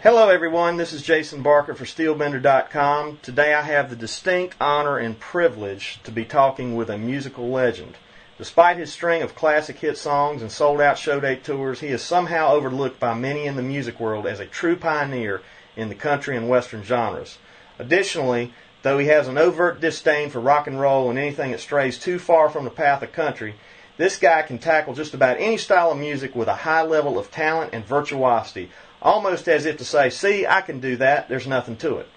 Hello everyone, this is Jason Barker for SteelBender.com. Today I have the distinct honor and privilege to be talking with a musical legend. Despite his string of classic hit songs and sold-out show date tours, he is somehow overlooked by many in the music world as a true pioneer in the country and western genres. Additionally, though he has an overt disdain for rock and roll and anything that strays too far from the path of country, this guy can tackle just about any style of music with a high level of talent and virtuosity, almost as if to say, see, I can do that, there's nothing to it.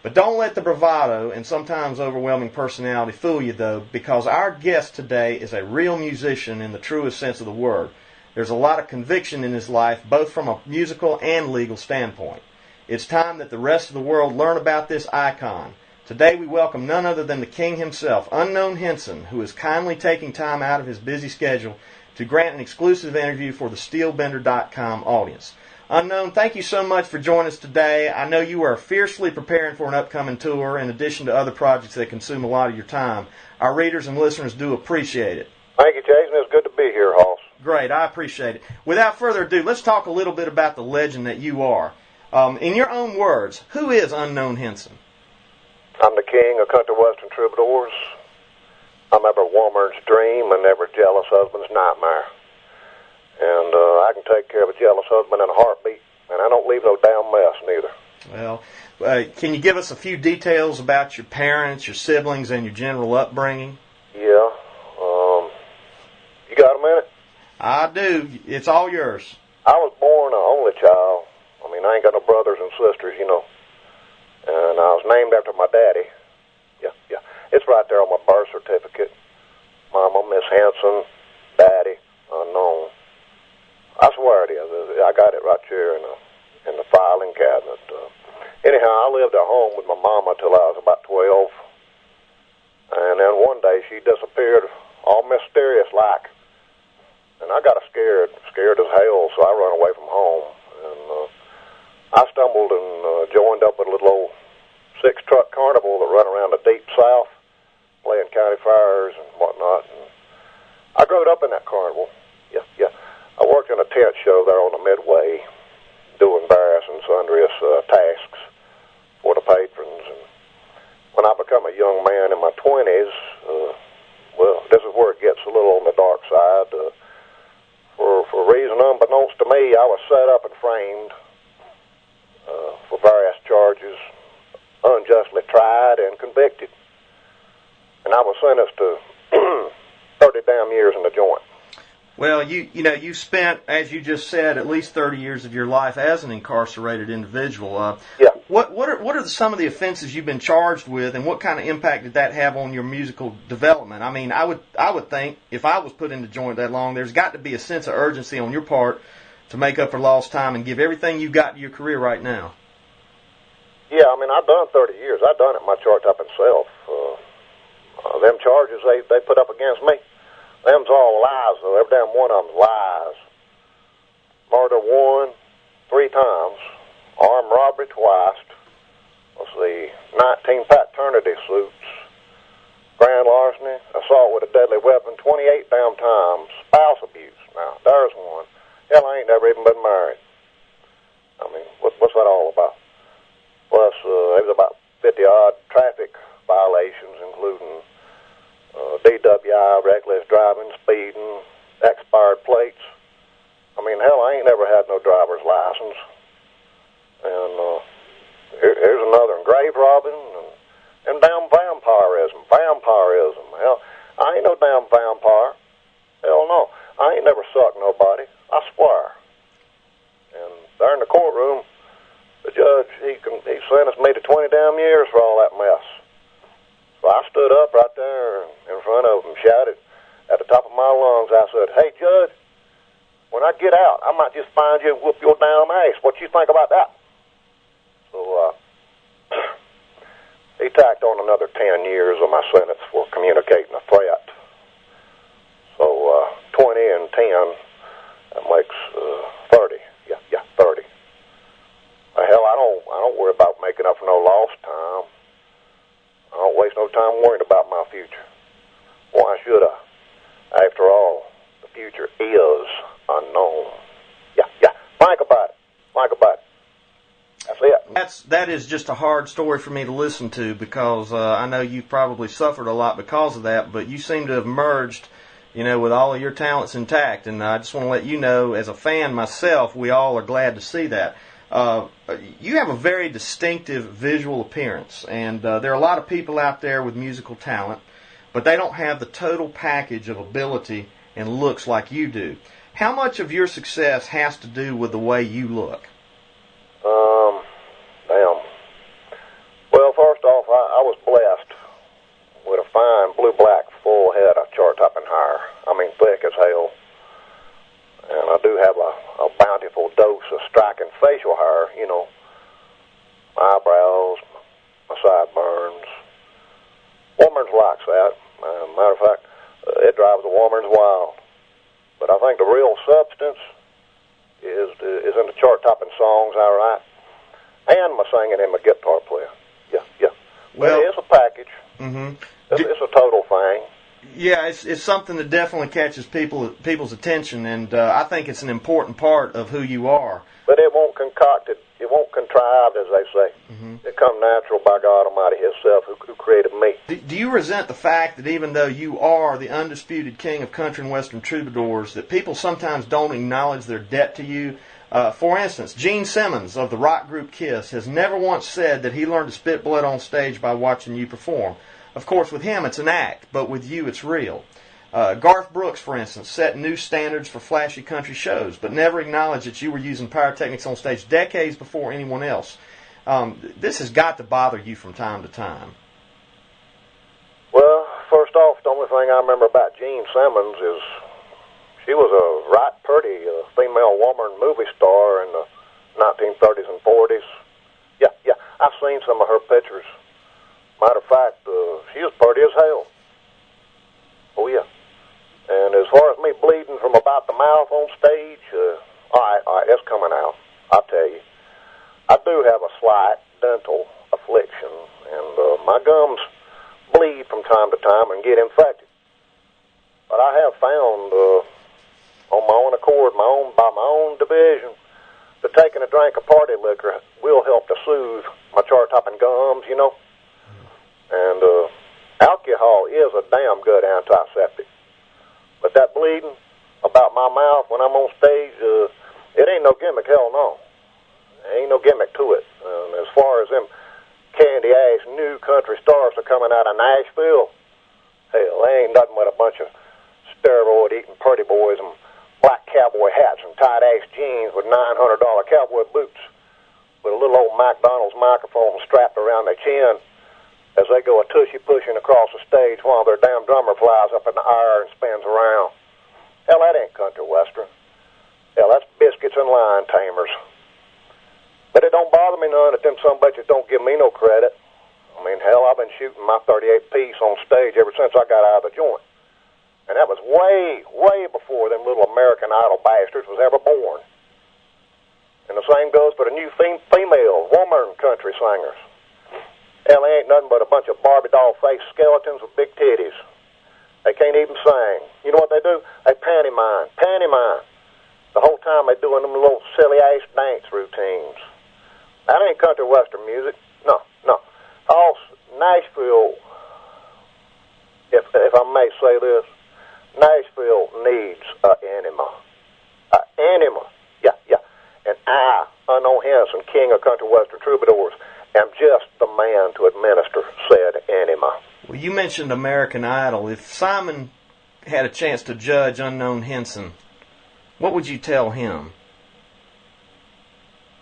But don't let the bravado and sometimes overwhelming personality fool you, though, because our guest today is a real musician in the truest sense of the word. There's a lot of conviction in his life, both from a musical and legal standpoint. It's time that the rest of the world learn about this icon. Today we welcome none other than the king himself, Unknown Hinson, who is kindly taking time out of his busy schedule to grant an exclusive interview for the SteelBender.com audience. Unknown, thank you so much for joining us today. I know you are fiercely preparing for an upcoming tour in addition to other projects that consume a lot of your time. Our readers and listeners do appreciate it. Thank you, Jason. It's good to be here, Hoss. Great, I appreciate it. Without further ado, let's talk a little bit about the legend that you are. In your own words, who is Unknown Hinson? I'm the king of country western troubadours. I'm every woman's dream and every jealous husband's nightmare. And I can take care of a jealous husband in a heartbeat, and I don't leave no damn mess neither. Well, can you give us a few details about your parents, your siblings, and your general upbringing? Yeah. You got a minute? I do. It's all yours. I was born an only child. I mean, I ain't got no brothers and sisters, you know. And I was named after my daddy. Yeah. It's right there on my birth certificate. Mama, Miss Hinson, Daddy, Unknown. I swear it is. I got it right here in the filing cabinet. Anyhow, I lived at home with my mama till I was about 12. And then one day she disappeared all mysterious-like. And I got scared as hell, so I run away from home. And I stumbled and joined up with a little old six-truck carnival that run around the deep south, playing county fairs and whatnot. And I growed up in that carnival. Yeah. I worked in a tent show there on the Midway, doing various and sundry tasks for the patrons. And when I become a young man in my 20s, well, this is where it gets a little on the dark side. For a reason unbeknownst to me, I was set up and framed for various charges, unjustly tried and convicted. And I was sentenced to 30 damn years in the joint. Well, you spent, as you just said, at least 30 years of your life as an incarcerated individual. Yeah. What are some of the offenses you've been charged with, and what kind of impact did that have on your musical development? I mean, I would think if I was put in the joint that long, there's got to be a sense of urgency on your part to make up for lost time and give everything you got to your career right now. Yeah, I mean, I've done 30 years. I've done it my charged up self. Them charges they put up against me, them's all lies, though. Every damn one of them's lies. Murder 1, 3 times. Armed robbery twice. Let's see, 19 paternity suits. Grand larceny, assault with a deadly weapon 28 damn times. Spouse abuse. Now, there's one. Hell, I ain't never even been married. I mean, what's that all about? Plus, there was about 50-odd traffic violations, including DWI, reckless driving, speeding, expired plates. I mean, hell, I ain't never had no driver's license. And here's another one, grave robbing and damn vampirism. Hell, I ain't no damn vampire. Hell no. I ain't never sucked nobody. I swear. And there in the courtroom, the judge, he sentenced me to 20 damn years for all that mess. So I stood up right there in front of him, shouted at the top of my lungs. I said, "Hey, Judge, when I get out, I might just find you and whoop your damn ass. What you think about that?" So he tacked on another 10 years of my sentence for communicating a threat. So 20 and 10, that makes 30. Yeah, 30. Hell, I don't worry about making up for no lost time. I don't waste no time worrying about my future. Why should I? After all, the future is unknown. Yeah. Think about it. that is just a hard story for me to listen to because I know you've probably suffered a lot because of that, but you seem to have merged, with all of your talents intact. And I just want to let you know, as a fan myself, we all are glad to see that. You have a very distinctive visual appearance, and there are a lot of people out there with musical talent, but they don't have the total package of ability and looks like you do. How much of your success has to do with the way you look? Well, first off, I was blessed with a fine blue-black full head of chart-topping hair. I mean, thick as hell. And I do have a bountiful dose of striking facial hair, my eyebrows, my sideburns. Woman's likes that. Matter of fact, it drives the woman's wild. But I think the real substance is in the chart-topping songs I write and my singing and my guitar player. Yeah. Well, it's a package. Mm-hmm. It's a total thing. Yeah, it's something that definitely catches people's attention, and I think it's an important part of who you are. But it won't concocted, it won't contrived, as they say. Mm-hmm. It come natural by God Almighty Himself, who created me. Do you resent the fact that even though you are the undisputed king of country and western troubadours, that people sometimes don't acknowledge their debt to you? For instance, Gene Simmons of the rock group Kiss has never once said that he learned to spit blood on stage by watching you perform. Of course, with him, it's an act, but with you, it's real. Garth Brooks, for instance, set new standards for flashy country shows, but never acknowledged that you were using pyrotechnics on stage decades before anyone else. This has got to bother you from time to time. Well, first off, the only thing I remember about Gene Simmons is she was a right pretty female woman movie star in the 1930s and 40s. Yeah, I've seen some of her pictures. Matter of fact, she was pretty as hell. Oh, yeah. And as far as me bleeding from about the mouth on stage, all right, it's coming out. I'll tell you. I do have a slight dental affliction, and my gums bleed from time to time and get infected. But I have found, on my own accord, by my own division, that taking a drink of party liquor will help to soothe my chart-topping gums, And alcohol is a damn good antiseptic. But that bleeding about my mouth when I'm on stage, it ain't no gimmick, hell no. There ain't no gimmick to it. As far as them candy-ass new country stars are coming out of Nashville, hell, they ain't nothing but a bunch of steroid-eating pretty boys and black cowboy hats and tight-ass jeans with $900 cowboy boots with a little old McDonald's microphone strapped around their chin as they go a tushy-pushing across the stage while their damn drummer flies up in the air and spins around. Hell, that ain't country western. Hell, that's biscuits and lion tamers. But it don't bother me none that them some bitches don't give me no credit. I mean, hell, I've been shooting my 38 piece on stage ever since I got out of the joint. And that was way, way before them little American Idol bastards was ever born. And the same goes for the new female woman country singers. Hell, they ain't nothing but a bunch of Barbie doll-faced skeletons with big titties. They can't even sing. You know what they do? They pantomime. The whole time they doing them little silly-ass dance routines. That ain't country western music. No. Also, Nashville, if I may say this, Nashville needs an enema. An enema. Yeah. And I, unknown Hinson, king of country western troubadours, am just the man to administer said enema. Well, you mentioned American Idol. If Simon had a chance to judge unknown Hinson, what would you tell him?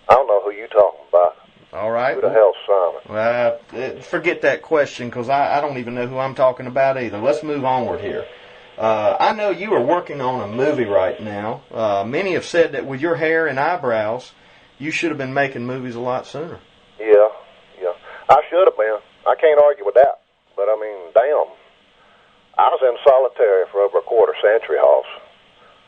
I don't know who you talking about. All right. Who the hell's Simon? Forget that question, because I don't even know who I'm talking about either. Let's move onward here. I know you are working on a movie right now. Many have said that with your hair and eyebrows, you should have been making movies a lot sooner. Yeah. I should have been. I can't argue with that. But, I mean, damn. I was in solitary for over a quarter century, Hoss.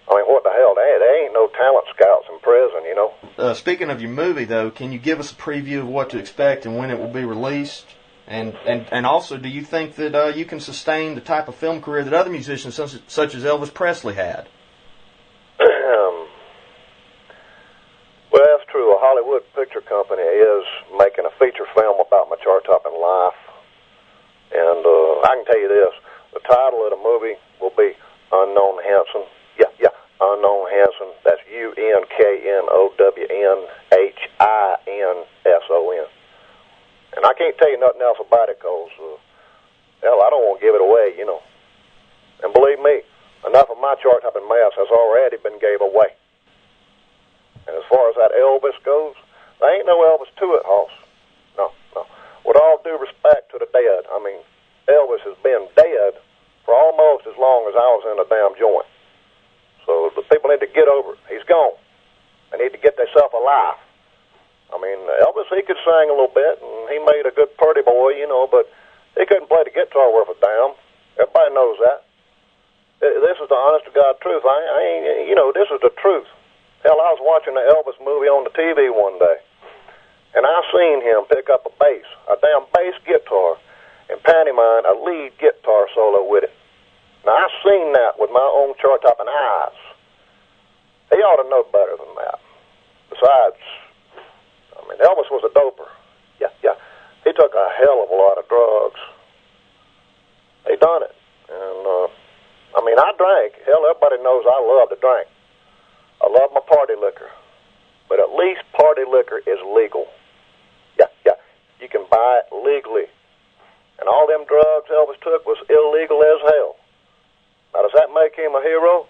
I mean, what the hell? There ain't no talent scouts in prison, Speaking of your movie, though, can you give us a preview of what to expect and when it will be released? And also, do you think that you can sustain the type of film career that other musicians such as Elvis Presley had? Well, that's true. A Hollywood Picture Company is making a feature film about my chart-topping life. And I can tell you this, the title of the movie will be Unknown Hinson. Yeah, Unknown Hinson. That's UNKNOWNHINSON. And I can't tell you nothing else about it because, hell, I don't want to give it away, you know. And believe me, enough of my chart-topping mess has already been gave away. And as far as that Elvis goes, there ain't no Elvis to it, Hoss. No. With all due respect to the dead, I mean, Elvis has been dead for almost as long as I was in a damn joint. So the people need to get over it. He's gone. They need to get themselves alive. I mean, Elvis, he could sing a little bit, and he made a good pretty boy, you know, but he couldn't play the guitar worth a damn. Everybody knows that. This is the honest-to-God truth. I ain't, you know, this is the truth. Hell, I was watching the Elvis movie on the TV one day, and I seen him pick up a bass, a damn bass guitar, and pantomime a lead guitar solo with it. Now, I seen that with my own chart-topping eyes. He ought to know better than that. Besides, I mean, Elvis was a doper. Yeah. He took a hell of a lot of drugs. He done it. And, I mean, I drank. Hell, everybody knows I love to drink. I love my party liquor. But at least party liquor is legal. Yeah. You can buy it legally. And all them drugs Elvis took was illegal as hell. Now, does that make him a hero?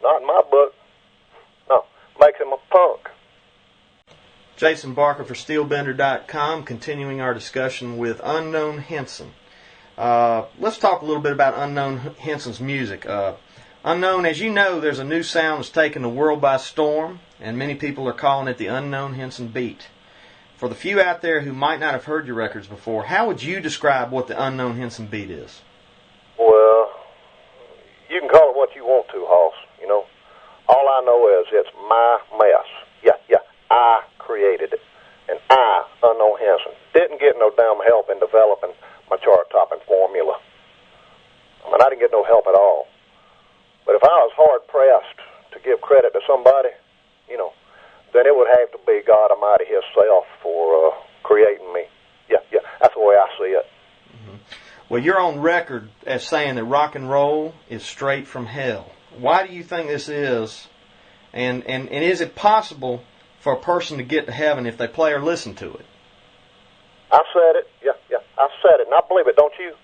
Not in my book. No, makes him a punk. Jason Barker for SteelBender.com, continuing our discussion with Unknown Hinson. Let's talk a little bit about Unknown Hinson's music. Unknown, as you know, there's a new sound that's taken the world by storm, and many people are calling it the Unknown Hinson beat. For the few out there who might not have heard your records before, how would you describe what the Unknown Hinson beat is? Well, you can call it what you want to, Hoss, you know. All I know is it's my mess. Yeah, I created it. And I, Unknown Hinson, didn't get no damn help in developing my chart-topping formula. I mean, I didn't get no help at all. But if I was hard-pressed to give credit to somebody, you know, then it would have to be God Almighty Himself for creating me. Yeah, that's the way I see it. Mm-hmm. Well, you're on record as saying that rock and roll is straight from hell. Why do you think this is? And is it possible for a person to get to heaven if they play or listen to it? I said it. Yeah. I said it, and I believe it, don't you?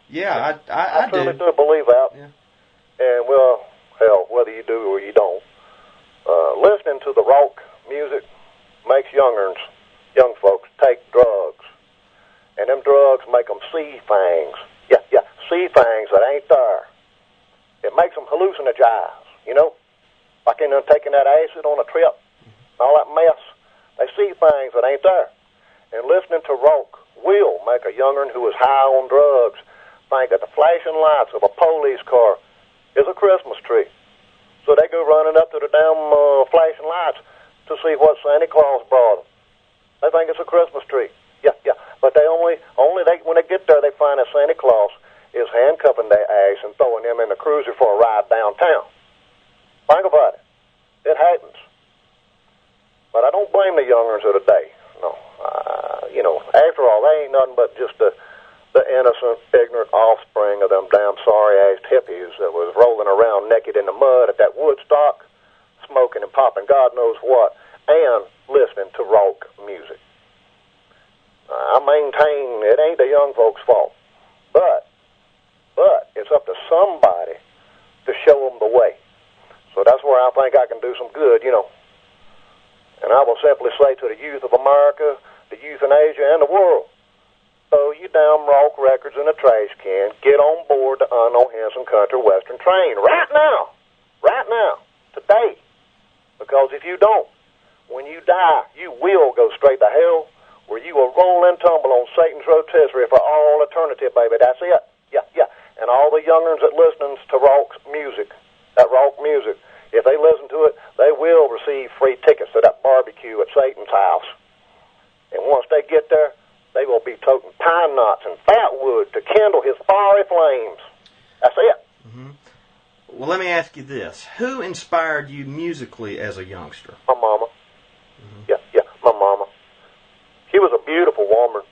Yeah, I do. I truly do believe that. Yeah. And, well, hell, whether you do or you don't, listening to the rock music makes young folks, take drugs. And them drugs make them see things. Yeah, see things that ain't there. It makes them hallucinogize, you know? Like in them taking that acid on a trip, all that mess. They see things that ain't there. And listening to rock will make a young'un who is high on drugs think that the flashing lights of a police car is a Christmas tree. So they go running up to the damn flashing lights to see what Santa Claus brought them. They think it's a Christmas tree. Yeah. But they only when they get there, they find that Santa Claus is handcuffing their ass and throwing them in the cruiser for a ride downtown. Think about it. It happens. But I don't blame the young'uns of the day. No. You know, after all, they ain't nothing but just the innocent, ignorant offspring of them damn sorry-ass hippies that was rolling around naked in the mud at that Woodstock, smoking and popping God knows what, and listening to rock music. I maintain it ain't the young folks' fault, but it's up to somebody to show them the way. So that's where I think I can do some good, you know. And I will simply say to the youth of America, the youth in Asia, and the world, throw you damn rock records in a trash can, get on board the Unknown Hinson Country Western train right now, today. Because if you don't, when you die, you will go straight to hell, where you will roll and tumble on Satan's rotisserie for all eternity, baby. That's it. Yeah. And all the young'uns that listens to rock music, if they listen to it, they will receive free tickets to that barbecue at Satan's house. And once they get there, they will be toting pine knots and fat wood to kindle his fiery flames. That's it. Mm-hmm. Well, let me ask you this. Who inspired you musically as a youngster? My mama. Mm-hmm. Yeah. woman,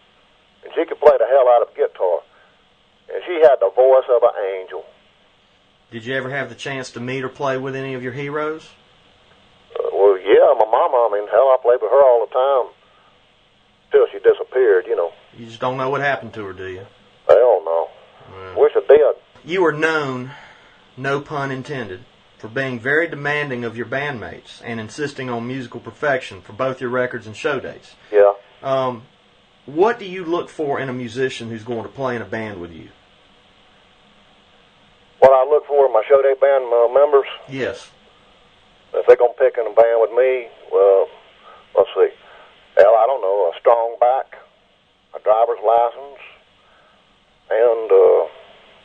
and she could play the hell out of a guitar. And she had the voice of an angel. Did you ever have the chance to meet or play with any of your heroes? Well, yeah, my mama, I mean, hell, I played with her all the time till she disappeared, you know. You just don't know what happened to her, do you? Hell no. Wish I did. You are known, no pun intended, for being very demanding of your bandmates and insisting on musical perfection for both your records and show dates. Yeah. What do you look for in a musician who's going to play in a band with you? What I look for in my show day band members? Yes. If they're going to pick in a band with me, well, let's see. Hell, I don't know, a strong back, a driver's license, and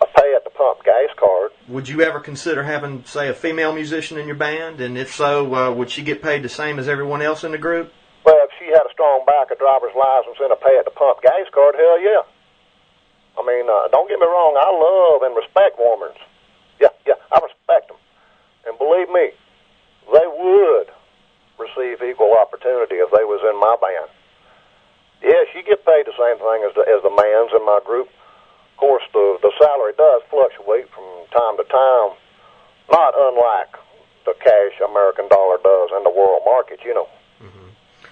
a pay-at-the-pump gas card. Would you ever consider having, say, a female musician in your band? And if so, would she get paid the same as everyone else in the group? Well, if she had a strong back, a driver's license, and a pay-at-the-pump gas card, hell yeah. I mean, don't get me wrong, I love and respect women. Yeah, I respect them. And believe me, they would receive equal opportunity if they was in my band. Yeah, she get paid the same thing as the mans in my group. Of course, the salary does fluctuate from time to time, not unlike the cash American dollar does in the world market, you know.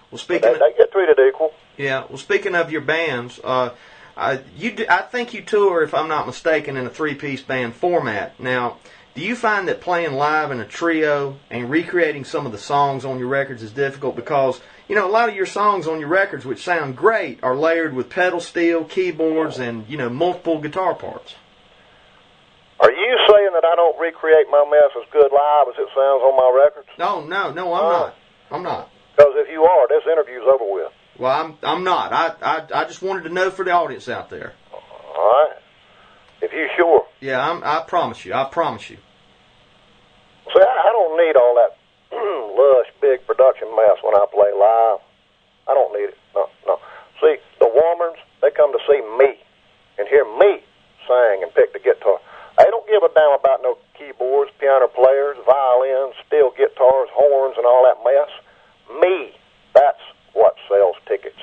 Well, speaking they get treated equal. Yeah. Well, speaking of your bands, I think you tour, if I'm not mistaken, in a three-piece band format. Now, do you find that playing live in a trio and recreating some of the songs on your records is difficult? Because, you know, a lot of your songs on your records, which sound great, are layered with pedal steel, keyboards, and, you know, multiple guitar parts. Are you saying that I don't recreate my mess as good live as it sounds on my records? No, I'm not. Because if you are, this interview's over with. Well, I'm not. I just wanted to know for the audience out there. All right. If you sure. Yeah, I promise you. See, I don't need all that lush, big production mess when I play live. I don't need it. No. See, the Warmers, they come to see me and hear me sing and pick the guitar. They don't give a damn about no keyboards, piano players, violins, steel guitars, horns, and all that mess. Me. That's what sells tickets.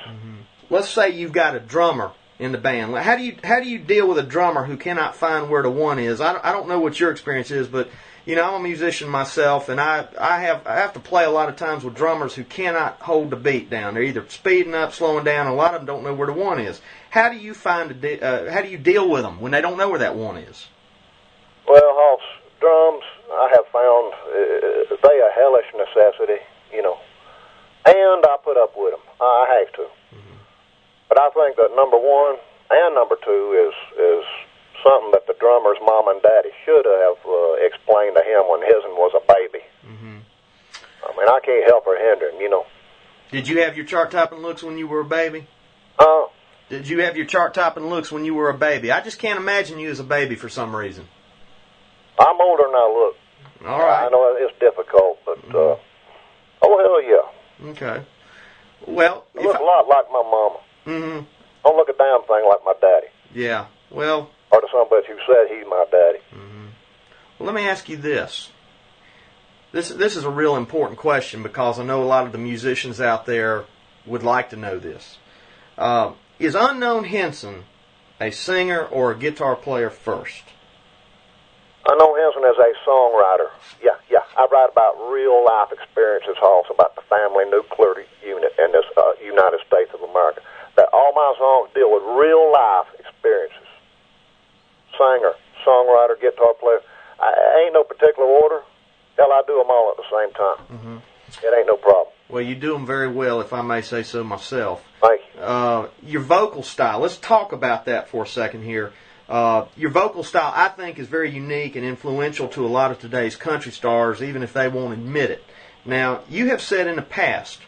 Let's say you've got a drummer in the band. How do you deal with a drummer who cannot find where the one is? I don't know what your experience is, but you know, I'm a musician myself, and I have to play a lot of times with drummers who cannot hold the beat down. They're either speeding up, slowing down. A lot of them don't know where the one is. How do you how do you deal with them when they don't know where that one is? Well, Hoss, drums, I have found they a hellish necessity, you know. And I put up with them. I have to. But I think that number one and number two is something that the drummer's mom and daddy should have explained to him when his was a baby. I mean, I can't help or hinder him, you know. Did you have your chart-topping looks when you were a baby? Did you have your chart-topping looks when you were a baby? I just can't imagine you as a baby for some reason. I'm older than I look. All right. I know it's difficult, but oh, hell yeah. Okay. Well, I look a lot like my mama. Don't look a damn thing like my daddy. Yeah. Well. Or to somebody who said he's my daddy. Well, let me ask you this. This is a real important question because I know a lot of the musicians out there would like to know this. Is Unknown Hinson a singer or a guitar player first? Unknown Hinson is a songwriter. Yeah. I write about real life experiences, also about the family nuclear unit in this United States of America. That all my songs deal with real life experiences. Singer, songwriter, guitar player. I ain't no particular order. Hell, I do them all at the same time. It ain't no problem. Well, you do them very well, if I may say so myself. Thank you. Your vocal style, let's talk about that for a second here. Your vocal style, I think, is very unique and influential to a lot of today's country stars, even if they won't admit it. Now, you have said in the past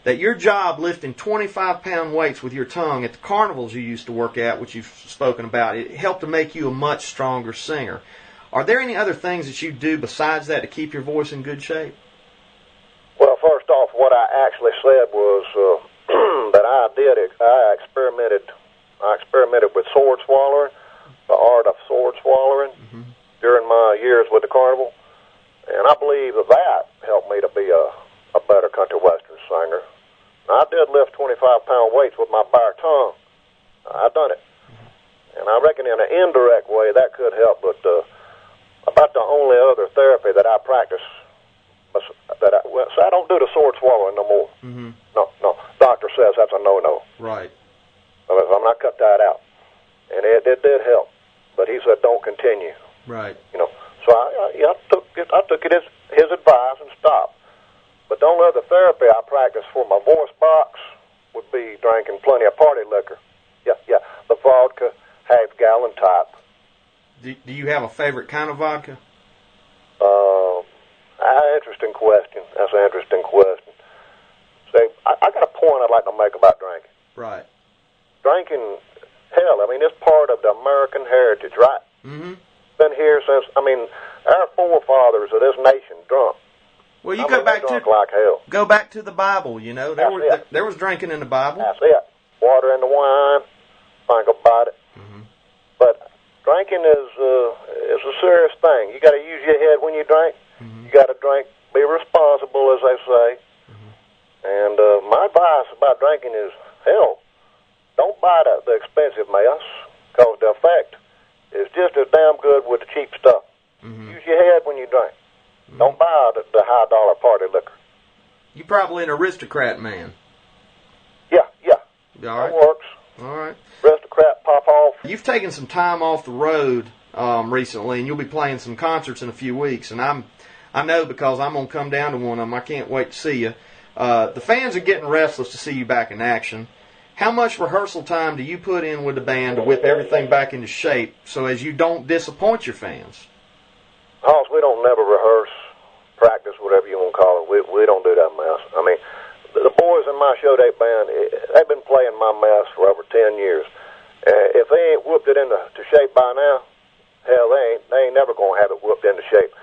that your job lifting 25-pound weights with your tongue at the carnivals you used to work at, which you've spoken about, it helped to make you a much stronger singer. Are there any other things that you do besides that to keep your voice in good shape? Well, first off, what I actually said was that I experimented with sword swallowing, the art of sword swallowing, during my years with the carnival. And I believe that helped me to be a better country western singer. Now, I did lift 25-pound weights with my bare tongue. I done it. And I reckon in an indirect way that could help, but about the only other therapy that I practice, so I don't do the sword swallowing no more. Mm-hmm. No. Doctor says that's a no-no. Right. I'm not cut that out. And it did help, but he said don't continue. Right. So I took it as his advice and stopped. But the only other therapy I practice for my voice box would be drinking plenty of party liquor. Yeah, the vodka, half-gallon type. Do you have a favorite kind of vodka? Interesting question. That's an interesting question. See, I got a point I'd like to make about drinking. Right. Drinking, hell, it's part of the American heritage, right? Mm-hmm. Been here since, our forefathers of this nation drunk. Well, you go back like hell. Go back to the Bible. There was drinking in the Bible. That's it. Water in the wine. Think about it. Mm-hmm. But drinking is a serious thing. You got to use your head when you drink. Mm-hmm. You got to drink. Be responsible, as they say. Mm-hmm. And my advice about drinking is, hell, don't buy the expensive mess, because the effect is just as damn good with the cheap stuff. Mm-hmm. Use your head when you drink. Mm-hmm. Don't buy the high-dollar party liquor. You're probably an aristocrat man. Yeah. All right. That works. All right. Aristocrat, pop off. You've taken some time off the road recently, and you'll be playing some concerts in a few weeks. And I know because I'm going to come down to one of them. I can't wait to see you. The fans are getting restless to see you back in action. How much rehearsal time do you put in with the band to whip everything back into shape so as you don't disappoint your fans? Hoss, we don't never rehearse, practice, whatever you want to call it. We don't do that mess. The boys in my show date band, they've been playing my mess for over 10 years. If they ain't whooped it into shape by now, hell, they ain't never going to have it whooped into shape.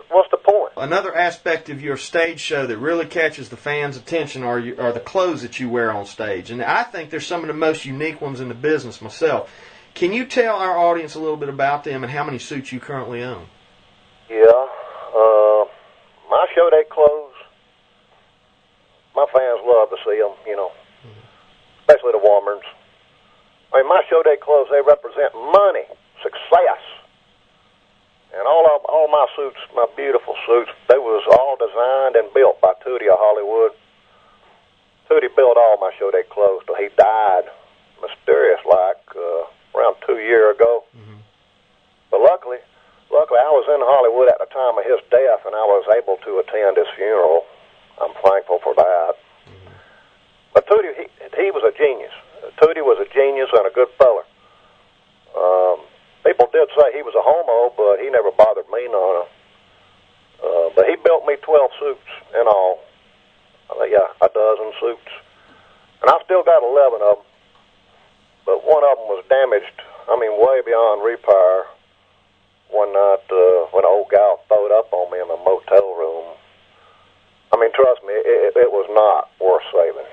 What's the point? Another aspect of your stage show that really catches the fans' attention are the clothes that you wear on stage. And I think they're some of the most unique ones in the business myself. Can you tell our audience a little bit about them and how many suits you currently own? Yeah. My show date clothes, my fans love to see them, especially the Warmers. My show day clothes, they represent money, success. And all my suits, my beautiful suits, they was all designed and built by Tootie of Hollywood. Tootie built all my show day clothes till he died, mysterious-like, around 2 years ago. Mm-hmm. But luckily, I was in Hollywood at the time of his death, and I was able to attend his funeral. I'm thankful for that. Mm-hmm. But Tootie, he was a genius. Tootie was a genius and a good fella. People did say he was a homo, but he never bothered me none. But he built me 12 suits in all. A dozen suits. And I still got 11 of them. But one of them was damaged, way beyond repair. One night when an old gal throwed up on me in the motel room. Trust me, it was not worth saving,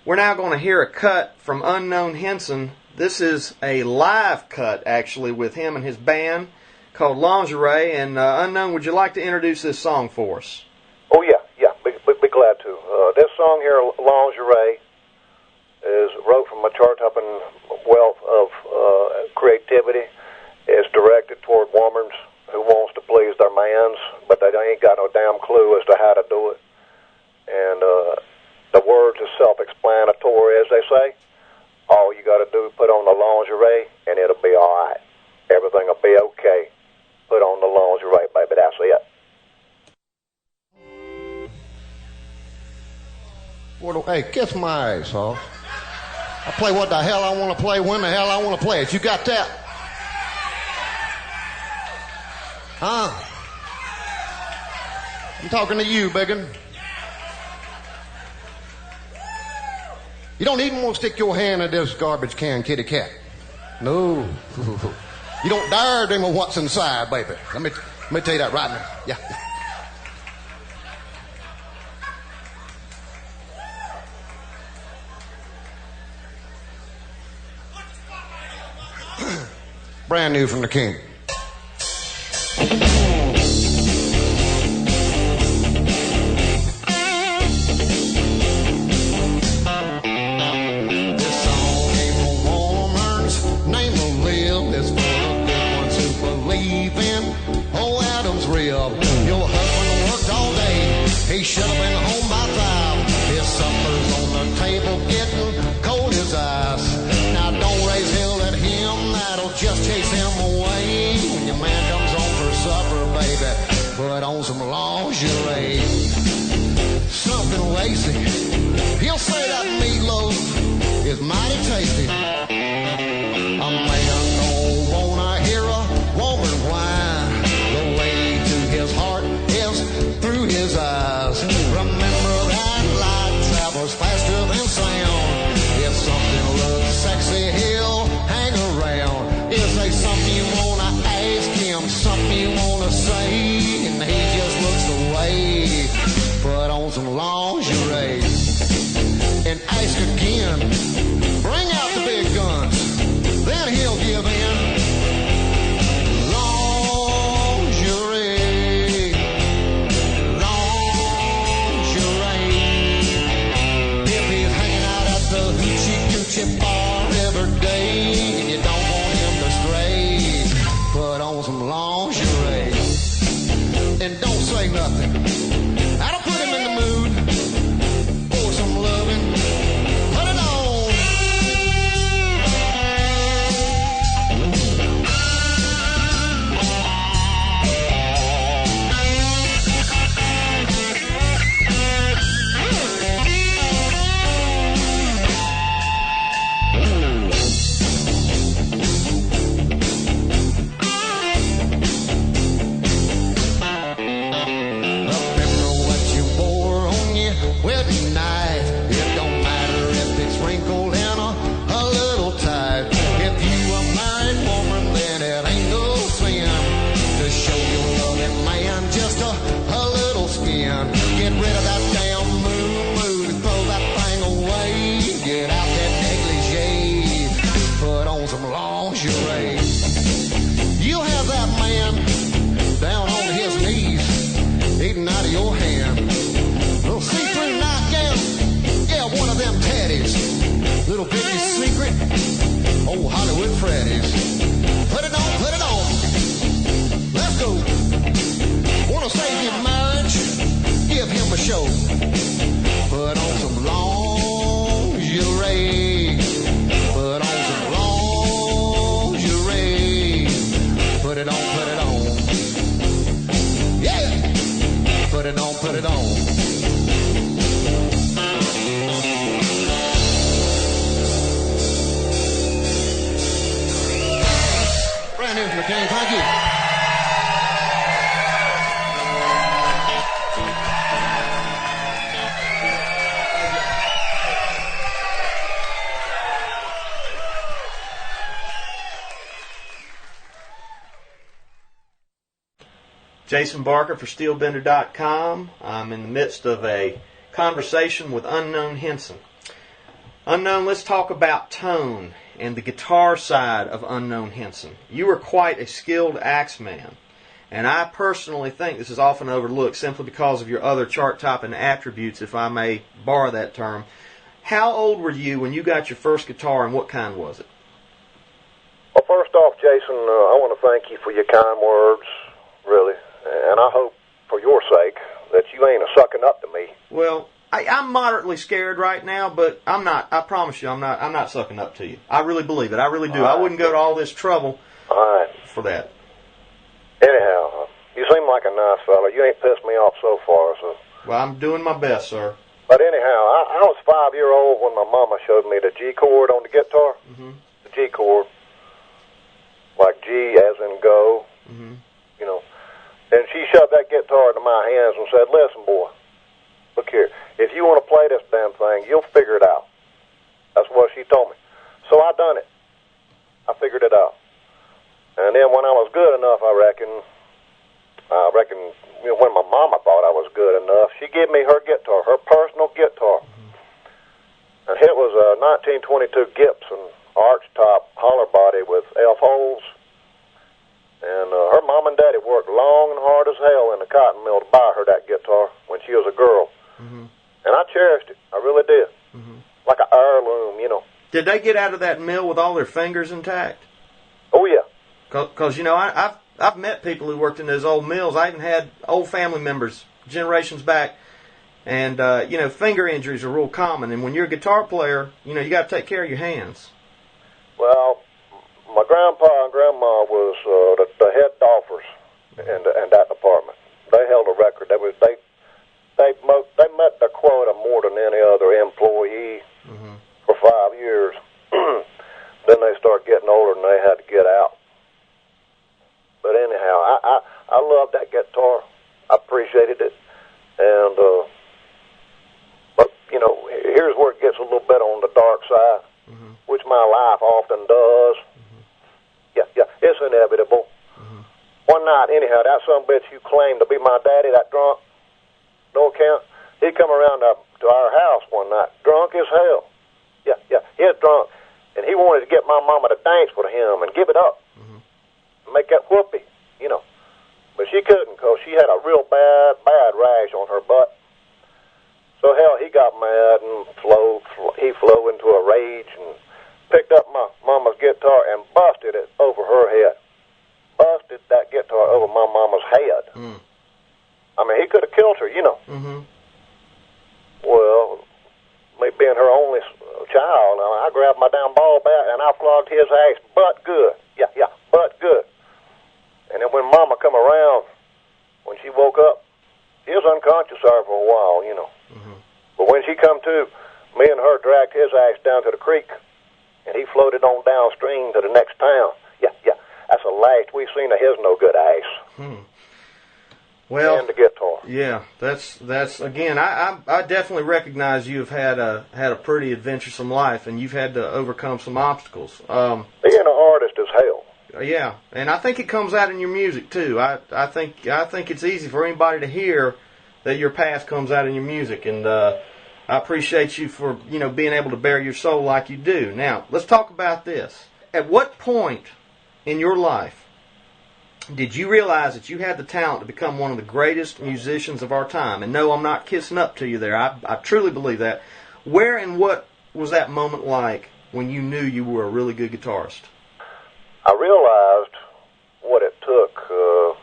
We're now going to hear a cut from Unknown Hinson. This is a live cut, actually, with him and his band called Lingerie. And Unknown, would you like to introduce this song for us? Oh, yeah. Be glad to. This song here, Lingerie, is wrote from a chart-topping wealth of creativity. It's directed toward women who wants to please their mans, but they ain't got no damn clue as to how to do it. And the words are self-explanatory, as they say. All you got to do is put on the lingerie, and it'll be all right. Everything will be okay. Put on the lingerie, baby. That's it. Hey, kiss my ass, Hoss. I play what the hell I want to play when the hell I want to play it. You got that? Huh? I'm talking to you, biggin'. You don't even want to stick your hand in this garbage can, kitty cat. No. You don't dare dream of what's inside, baby. Let me tell you that right now. Yeah. Brand new from the king. crib. Your husband worked all day. He should have been home by 5. His supper's on the table getting cold as ice. Now don't raise hell at him. That'll just chase him away. When your man comes home for supper, baby, put on some lingerie. Something lacy. He'll say that meatloaf is mighty tasty. A man don't wanna hear a woman whine. The way to his heart is through his eyes. Remember that light travels faster than sound. If something looks sexy, he'll hang around. Is there something you wanna ask him, something you wanna say, and he just looks away? Put on some lingerie and ask again. Bring out the big guns, then he'll give in. Lingerie, lingerie. If he's hanging out at the hoochie coochie bar every day and you don't want him to stray, put on some lingerie and don't say nothing. That'll put him in the mood for some loving. Put it on. Remember what you wore on your wedding night. It don't matter if it's wrinkled and a little tight. If you a married woman, then it ain't no sin to show your loving man just a little skin. Get rid of that damn mood, throw that thing away. Get out that negligee, put on some lingerie. You have that man down on his knees, eating out of your hand. Little see-through nightgown, yeah, one of them teddies. Little Vicky's Secret, old Hollywood Freddy's. Put it on, put it on. Let's go. Wanna save your marriage? Give him a show. Put on some lingerie. Put on some lingerie. Put it on, put it on. Yeah. Put it on, put it on. Brand new from the King, thank you. Jason Barker for SteelBender.com. I'm in the midst of a conversation with Unknown Hinson. Unknown, let's talk about tone and the guitar side of Unknown Hinson. You are quite a skilled axeman, and I personally think this is often overlooked simply because of your other chart-topping attributes, if I may borrow that term. How old were you when you got your first guitar, and what kind was it? Well, first off, Jason, I want to thank you for your kind words, really. And I hope, for your sake, that you ain't a-sucking up to me. Well, I'm moderately scared right now, but I'm not. I promise you, I'm not sucking up to you. I really believe it. I really do. I wouldn't go to all this trouble for that. Anyhow, you seem like a nice fella. You ain't pissed me off so far, so. Well, I'm doing my best, sir. But anyhow, I was 5-year-old when my mama showed me the G chord on the guitar. Mm-hmm. The G chord, like G as in go. Mm-hmm. You know. And she shoved that guitar into my hands and said, "Listen, boy, look here. If you want to play this damn thing, you'll figure it out." That's what she told me. So I done it. I figured it out. And then when I was good enough, I reckon, you know, when my mama thought I was good enough, she gave me her guitar, her personal guitar. Mm-hmm. And it was a 1922 Gibson arch-top holler body with F holes. And her mom and daddy worked long and hard as hell in the cotton mill to buy her that guitar when she was a girl. Mm-hmm. And I cherished it. I really did. Mm-hmm. Like an heirloom, you know. Did they get out of that mill with all their fingers intact? Oh, yeah. Because, you know, I've met people who worked in those old mills. I even had old family members, generations back, and finger injuries are real common. And when you're a guitar player, you got to take care of your hands. Well, my grandpa and grandma was the head golfers in that department. They held a record. They met the quota more than any other employee for 5 years. Then they started getting older and they had to get out. But anyhow, I loved that guitar. I appreciated it. And but here's where it gets a little bit on the dark side, which my life often does. Yeah, it's inevitable. One night, anyhow, that son of a bitch you claimed to be my daddy, that drunk, no account, he come around to our house one night, drunk as hell. Yeah, he was drunk. And he wanted to get my mama to dance with him and give it up. And make that whoopee, But she couldn't because she had a real bad rash on her butt. So, hell, he got mad and he flew into a rage and picked up my mama's guitar and busted it over her head. Busted that guitar over my mama's head. I mean, he could have killed her, Well, me being her only child, I grabbed my damn ball bat and I flogged his ass butt good. Yeah, butt good. And then when Mama come around, when she woke up, he was unconscious there for a while, But when she come to, me and her dragged his ass down to the creek, and he floated on downstream to the next town. Yeah, that's the last we seen of his no good ass. Well, and the guitar. Yeah, that's again. I definitely recognize you have had a pretty adventuresome life, and you've had to overcome some obstacles. Being an artist is hell. Yeah, and I think it comes out in your music too. I think it's easy for anybody to hear that your past comes out in your music, and I appreciate you for being able to bare your soul like you do. Now, let's talk about this. At what point in your life did you realize that you had the talent to become one of the greatest musicians of our time? And no, I'm not kissing up to you there. I truly believe that. Where and what was that moment like when you knew you were a really good guitarist? I realized what it took for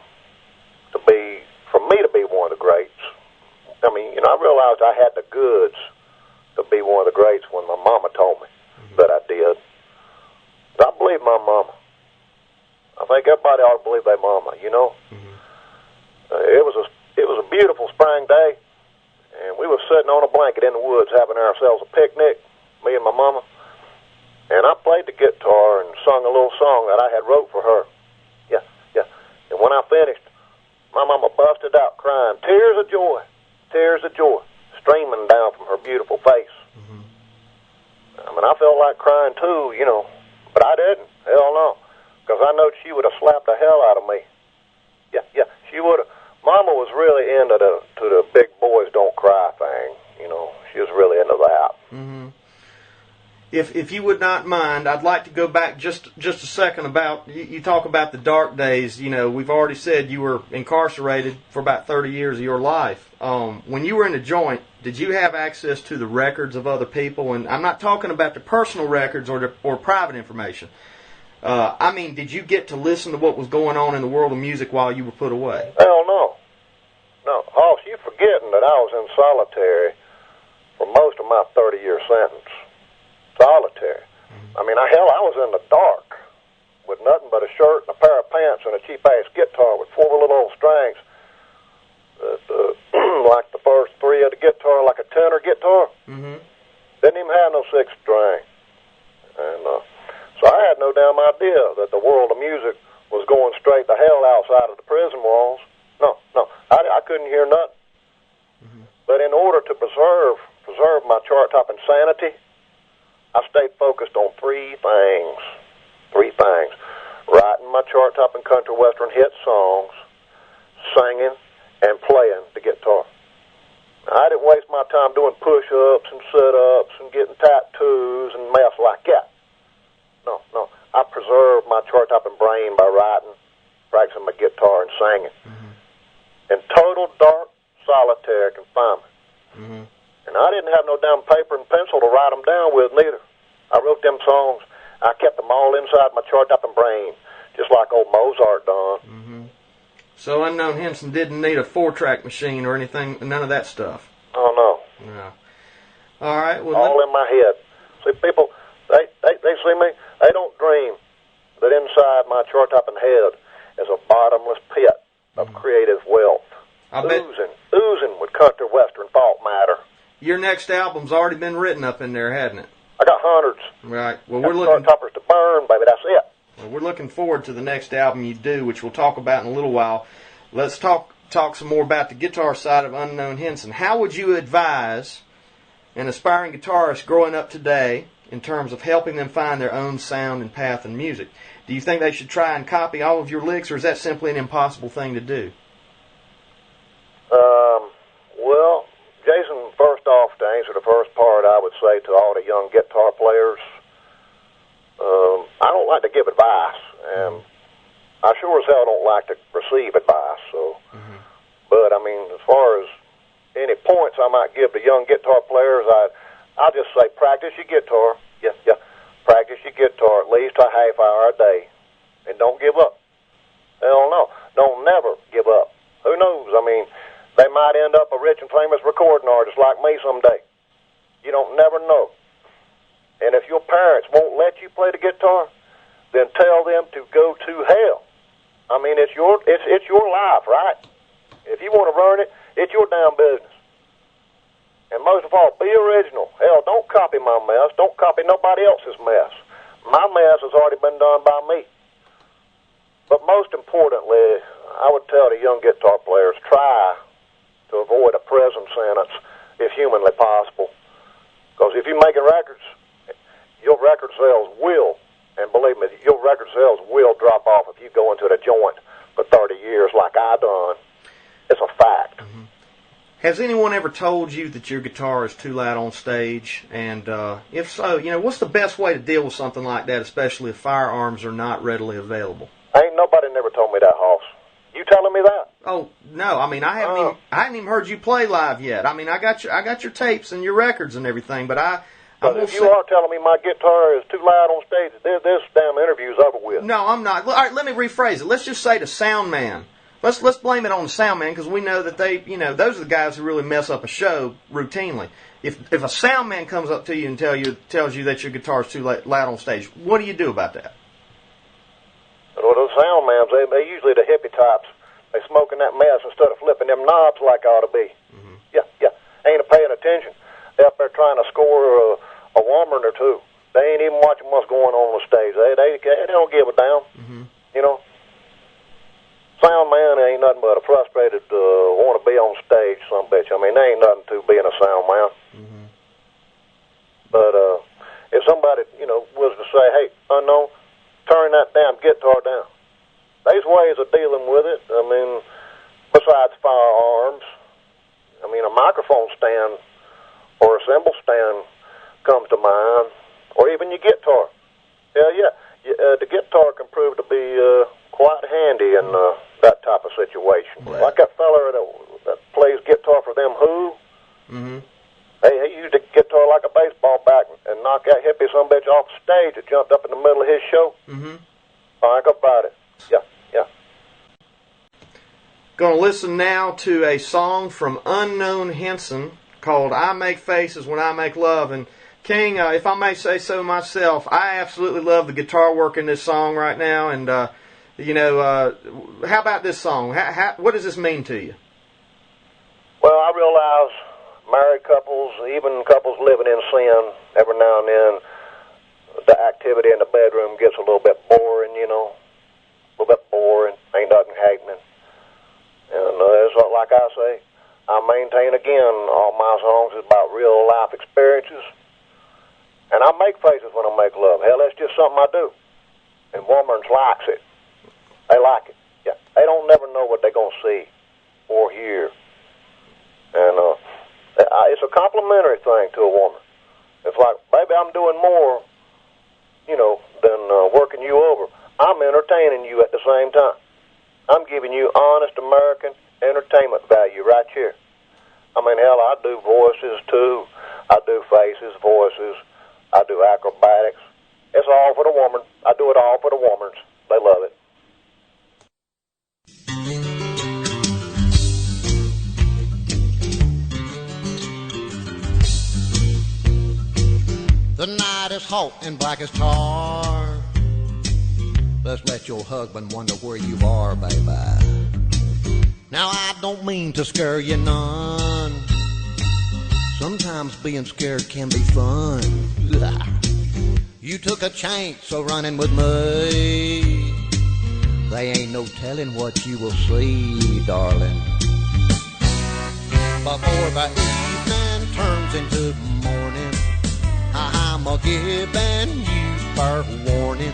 me to be one of the greats. I mean, I realized I had the goods to be one of the greats when my mama told me that I did. I believe my mama. I think everybody ought to believe their mama, It was a beautiful spring day, and we were sitting on a blanket in the woods having ourselves a picnic, me and my mama. And I played the guitar and sung a little song that I had wrote for her. Yeah. And when I finished, my mama busted out crying, tears of joy, streaming down from her beautiful face. I mean, I felt like crying too, but I didn't. Hell no. Because I know she would have slapped the hell out of me. Yeah, she would have. Mama was really into the big boys don't cry thing, She was really into that. If you would not mind, I'd like to go back just a second about, you talk about the dark days. We've already said you were incarcerated for about 30 years of your life. When you were in the joint, did you have access to the records of other people? And I'm not talking about the personal records or private information. I mean, did you get to listen to what was going on in the world of music while you were put away? Hell no. No. Hoss, you're forgetting that I was in solitary for most of my 30-year sentence. Solitary. I mean, I was in the dark with nothing but a shirt and a pair of pants and a cheap-ass guitar with 4 little old strings. Like the first 3 of the guitar, like a tenor guitar. Didn't even have no 6th string. And so I had no damn idea that the world of music was going straight to hell outside of the prison walls. No, I couldn't hear nothing. But in order to preserve my chart-topping sanity, I stayed focused on 3 things. 3 things. Writing my chart-topping country western hit songs, singing, and playing the guitar. Now, I didn't waste my time doing push-ups and sit-ups and getting tattoos and mess like that. No. I preserved my chart-topping brain by writing, practicing my guitar, and singing. In total dark, solitary confinement. And I didn't have no damn paper and pencil to write them down with neither. I wrote them songs. I kept them all inside my chart-topping brain. just like old Mozart done. Mm-hmm. So Unknown Hinson didn't need a 4-track machine or anything, none of that stuff. Oh, no. No. All right. Well, all in my head. See, people, they see me, they don't dream that inside my chart-topping head is a bottomless pit of creative wealth, oozing with country western thought matter. Your next album's already been written up in there, hasn't it? I got hundreds. Right. Well, we're looking toppers to burn, baby. That's it. Well, we're looking forward to the next album you do, which we'll talk about in a little while. Let's talk some more about the guitar side of Unknown Hinson. How would you advise an aspiring guitarist growing up today in terms of helping them find their own sound and path in music? Do you think they should try and copy all of your licks, or is that simply an impossible thing to do? Well, Jason, first off, to answer the first part, I would say to all the young guitar players, I don't like to give advice, and I sure as hell don't like to receive advice. So, but I mean, as far as any points I might give to young guitar players, I'll just say practice your guitar. Yeah, practice your guitar at least a half hour a day, and don't give up. Hell no, don't never give up. Who knows? I mean, they might end up a rich and famous recording artist like me someday. You don't never know. And if your parents won't let you play the guitar, then tell them to go to hell. I mean, it's your life, right? If you want to ruin it, it's your damn business. And most of all, be original. Hell, don't copy my mess. Don't copy nobody else's mess. My mess has already been done by me. But most importantly, I would tell the young guitar players, try to avoid a prison sentence if humanly possible. Because if you're making records, your record sales will, and believe me, your record sales will drop off if you go into the joint for 30 years like I done. It's a fact. Has anyone ever told you that your guitar is too loud on stage? And if so, what's the best way to deal with something like that, especially if firearms are not readily available? Ain't nobody never told me that, Hoss. You telling me that? Oh no! I mean, I haven't even heard you play live yet. I mean, I got your tapes and your records and everything, but if you are telling me my guitar is too loud on stage, this damn interview's over with. No, I'm not. All right, let me rephrase it. Let's just say the sound man. Let's blame it on the sound man, because we know that those are the guys who really mess up a show routinely. If a sound man comes up to you and tells you that your guitar is too loud on stage, what do you do about that? Well, those sound mans, they usually the hippie types. They smoking that mess instead of flipping them knobs like I ought to be. Yeah. Ain't paying attention. They're up there trying to score a woman or two. They ain't even watching what's going on the stage. They don't give a damn. Sound man ain't nothing but a frustrated want to be on stage some bitch. I mean, there ain't nothing to being a sound man. But if somebody was to say, hey, Unknown, turn that damn guitar down. There's ways of dealing with it. I mean, besides firearms, I mean, a microphone stand or a cymbal stand comes to mind, or even your guitar. Hell yeah, the guitar can prove to be quite handy in that type of situation. Right. Like that fella that plays guitar for them Who. He used a guitar like a baseball bat and knocked that hippie sumbitch off the stage that jumped up in the middle of his show. Think about it. Yeah. Going to listen now to a song from Unknown Hinson called I Make Faces When I Make Love. And King, if I may say so myself, I absolutely love the guitar work in this song right now. And, how about this song? What does this mean to you? Well, I realize married couples, even couples living in sin, every now and then, the activity in the bedroom gets a little bit boring, a little bit boring. Ain't nothing happening. And it's like I say, I maintain again, all my songs is about real life experiences. And I make faces when I make love. Hell, that's just something I do. And women likes it. They like it. Yeah. They don't never know what they're going to see or hear. And it's a complimentary thing to a woman. It's like, baby, I'm doing more, than working you over. I'm entertaining you at the same time. I'm giving you honest American entertainment value right here. I mean, hell, I do voices too. I do faces, voices. I do acrobatics. It's all for the woman. I do it all for the womans. They love it. as hot and black as tar. Let's let your husband wonder where you are, baby. Now I don't mean to scare you none. Sometimes being scared can be fun. You took a chance of running with me. They ain't no telling what you will see, darling. Before the evening turns into morning, I'm a-giving you fair warning.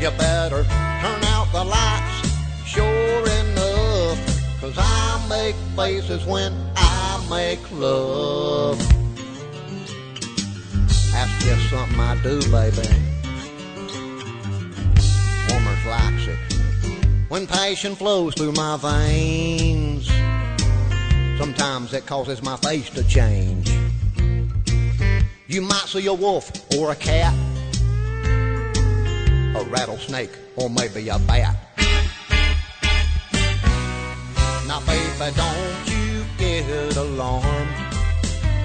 You better turn out the lights, sure enough, 'cause I make faces when I make love. That's just something I do, baby. Woman likes it when passion flows through my veins. Sometimes it causes my face to change. You might see a wolf or a cat, a rattlesnake or maybe a bat. Now baby, don't you get alarmed,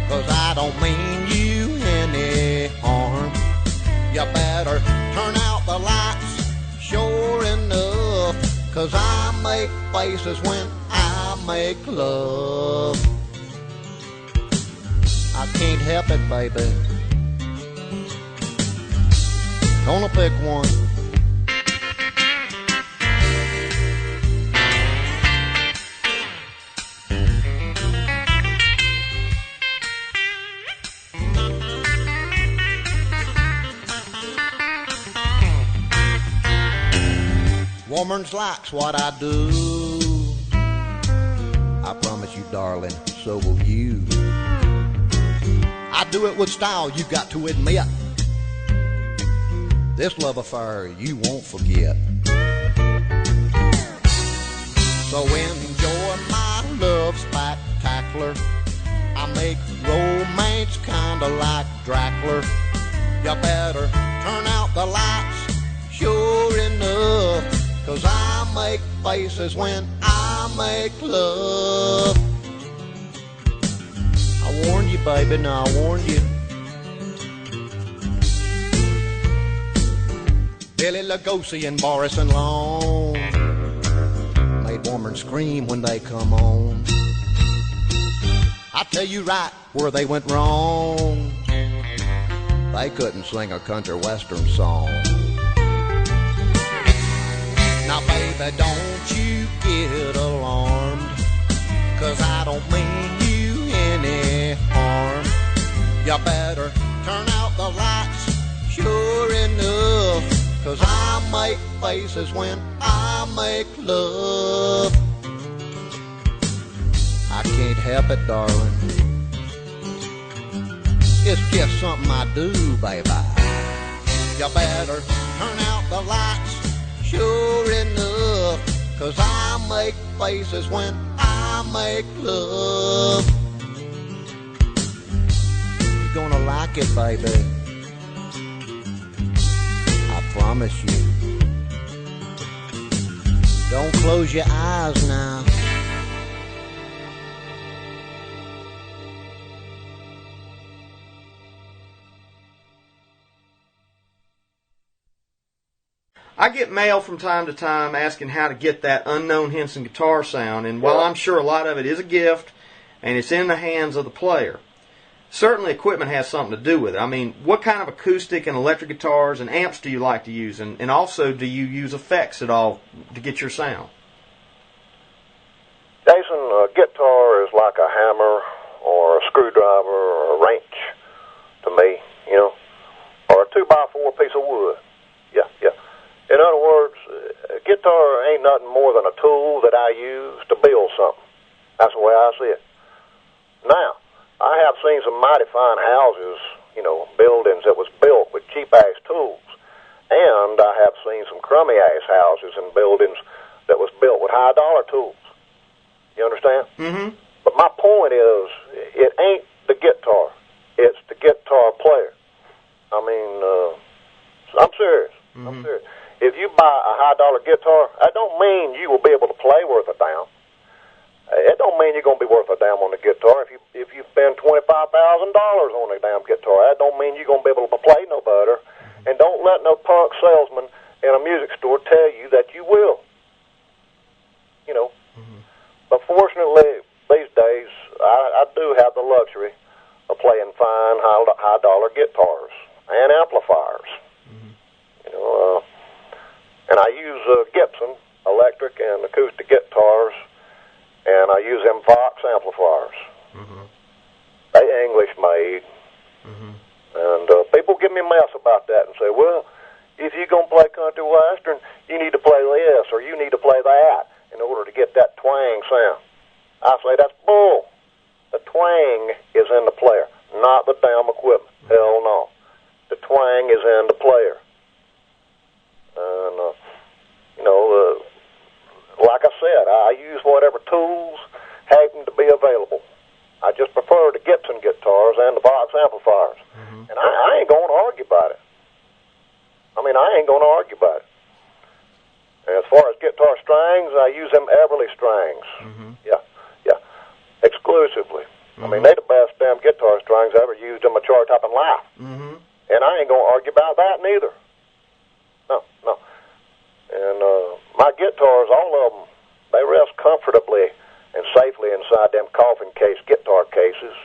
'cause I don't mean you any harm. You better turn out the lights, sure enough, 'cause I make faces when I make love. I can't help it, baby. Gonna pick one. Woman's likes what I do. I promise you, darling, so will you. I do it with style, you got to admit. This love affair you won't forget. So enjoy my love spectacular. I make romance kinda like Dracula. You better turn out the lights, sure enough, 'cause I make faces when I make love. I warned you, baby, now I warned you. Billy Lugosi and Boris and Long made women scream when they come on. I tell you right where they went wrong. They couldn't sing a country western song. Now baby, don't you get alarmed, 'cause I don't mean you any harm. You better turn out the lights, sure enough, 'cause I make faces when I make love. I can't help it, darling. It's just something I do, baby. You better turn out the lights, sure enough, 'cause I make faces when I make love. You're gonna like it, baby. I promise you. Don't close your eyes now. I get mail from time to time asking how to get that unknown Hinson guitar sound, and while I'm sure a lot of it is a gift and it's in the hands of the player, certainly equipment has something to do with it. I mean, what kind of acoustic and electric guitars and amps do you like to use, and also do you use effects at all to get your sound? Jason, a guitar is like a hammer or a screwdriver or a wrench to me, you know, or a 2x4 piece of wood. Yeah. In other words, a guitar ain't nothing more than a tool that I use to build something. That's the way I see it. Now, I have seen some mighty fine houses, you know, buildings that was built with cheap-ass tools. And I have seen some crummy-ass houses and buildings that was built with high-dollar tools. You understand? Mm-hmm. But my point is, it ain't the guitar. It's the guitar player. I mean, I'm serious. Mm-hmm. I'm serious. If you buy a high-dollar guitar, that don't mean you will be able to play worth a damn. It don't mean mean you're going to be worth a damn on the guitar. If you spend $25,000 on a damn guitar, that don't mean you're going to be able to play no better. And don't let no punk salesman in a music store tell you that you will. You know. Mm-hmm. But fortunately, these days, I do have the luxury of playing fine, high-dollar guitars and amplifiers. Mm-hmm. You know, and I use Gibson electric and acoustic guitars, and I use them Vox amplifiers. Mm-hmm. They English-made. Mm-hmm. And people give me a mess about that and say, well, if you're going to play country western, you need to play this or you need to play that in order to get that twang sound. I say that's bull. The twang is in the player, not the damn equipment. Mm-hmm. Hell no. The twang is in the player. And, you know, like I said, I use whatever tools happen to be available. I just prefer the Gibson guitars and the Vox amplifiers. Mm-hmm. And I ain't going to argue about it. I mean, I ain't going to argue about it. And as far as guitar strings, I use them Everly strings. Mm-hmm. Yeah. Exclusively. Mm-hmm. I mean, they're the best damn guitar strings I ever used in my chart top in life. Mm-hmm. And I ain't going to argue about that neither. No. And my guitars, all of them, they rest comfortably and safely inside them coffin case guitar cases.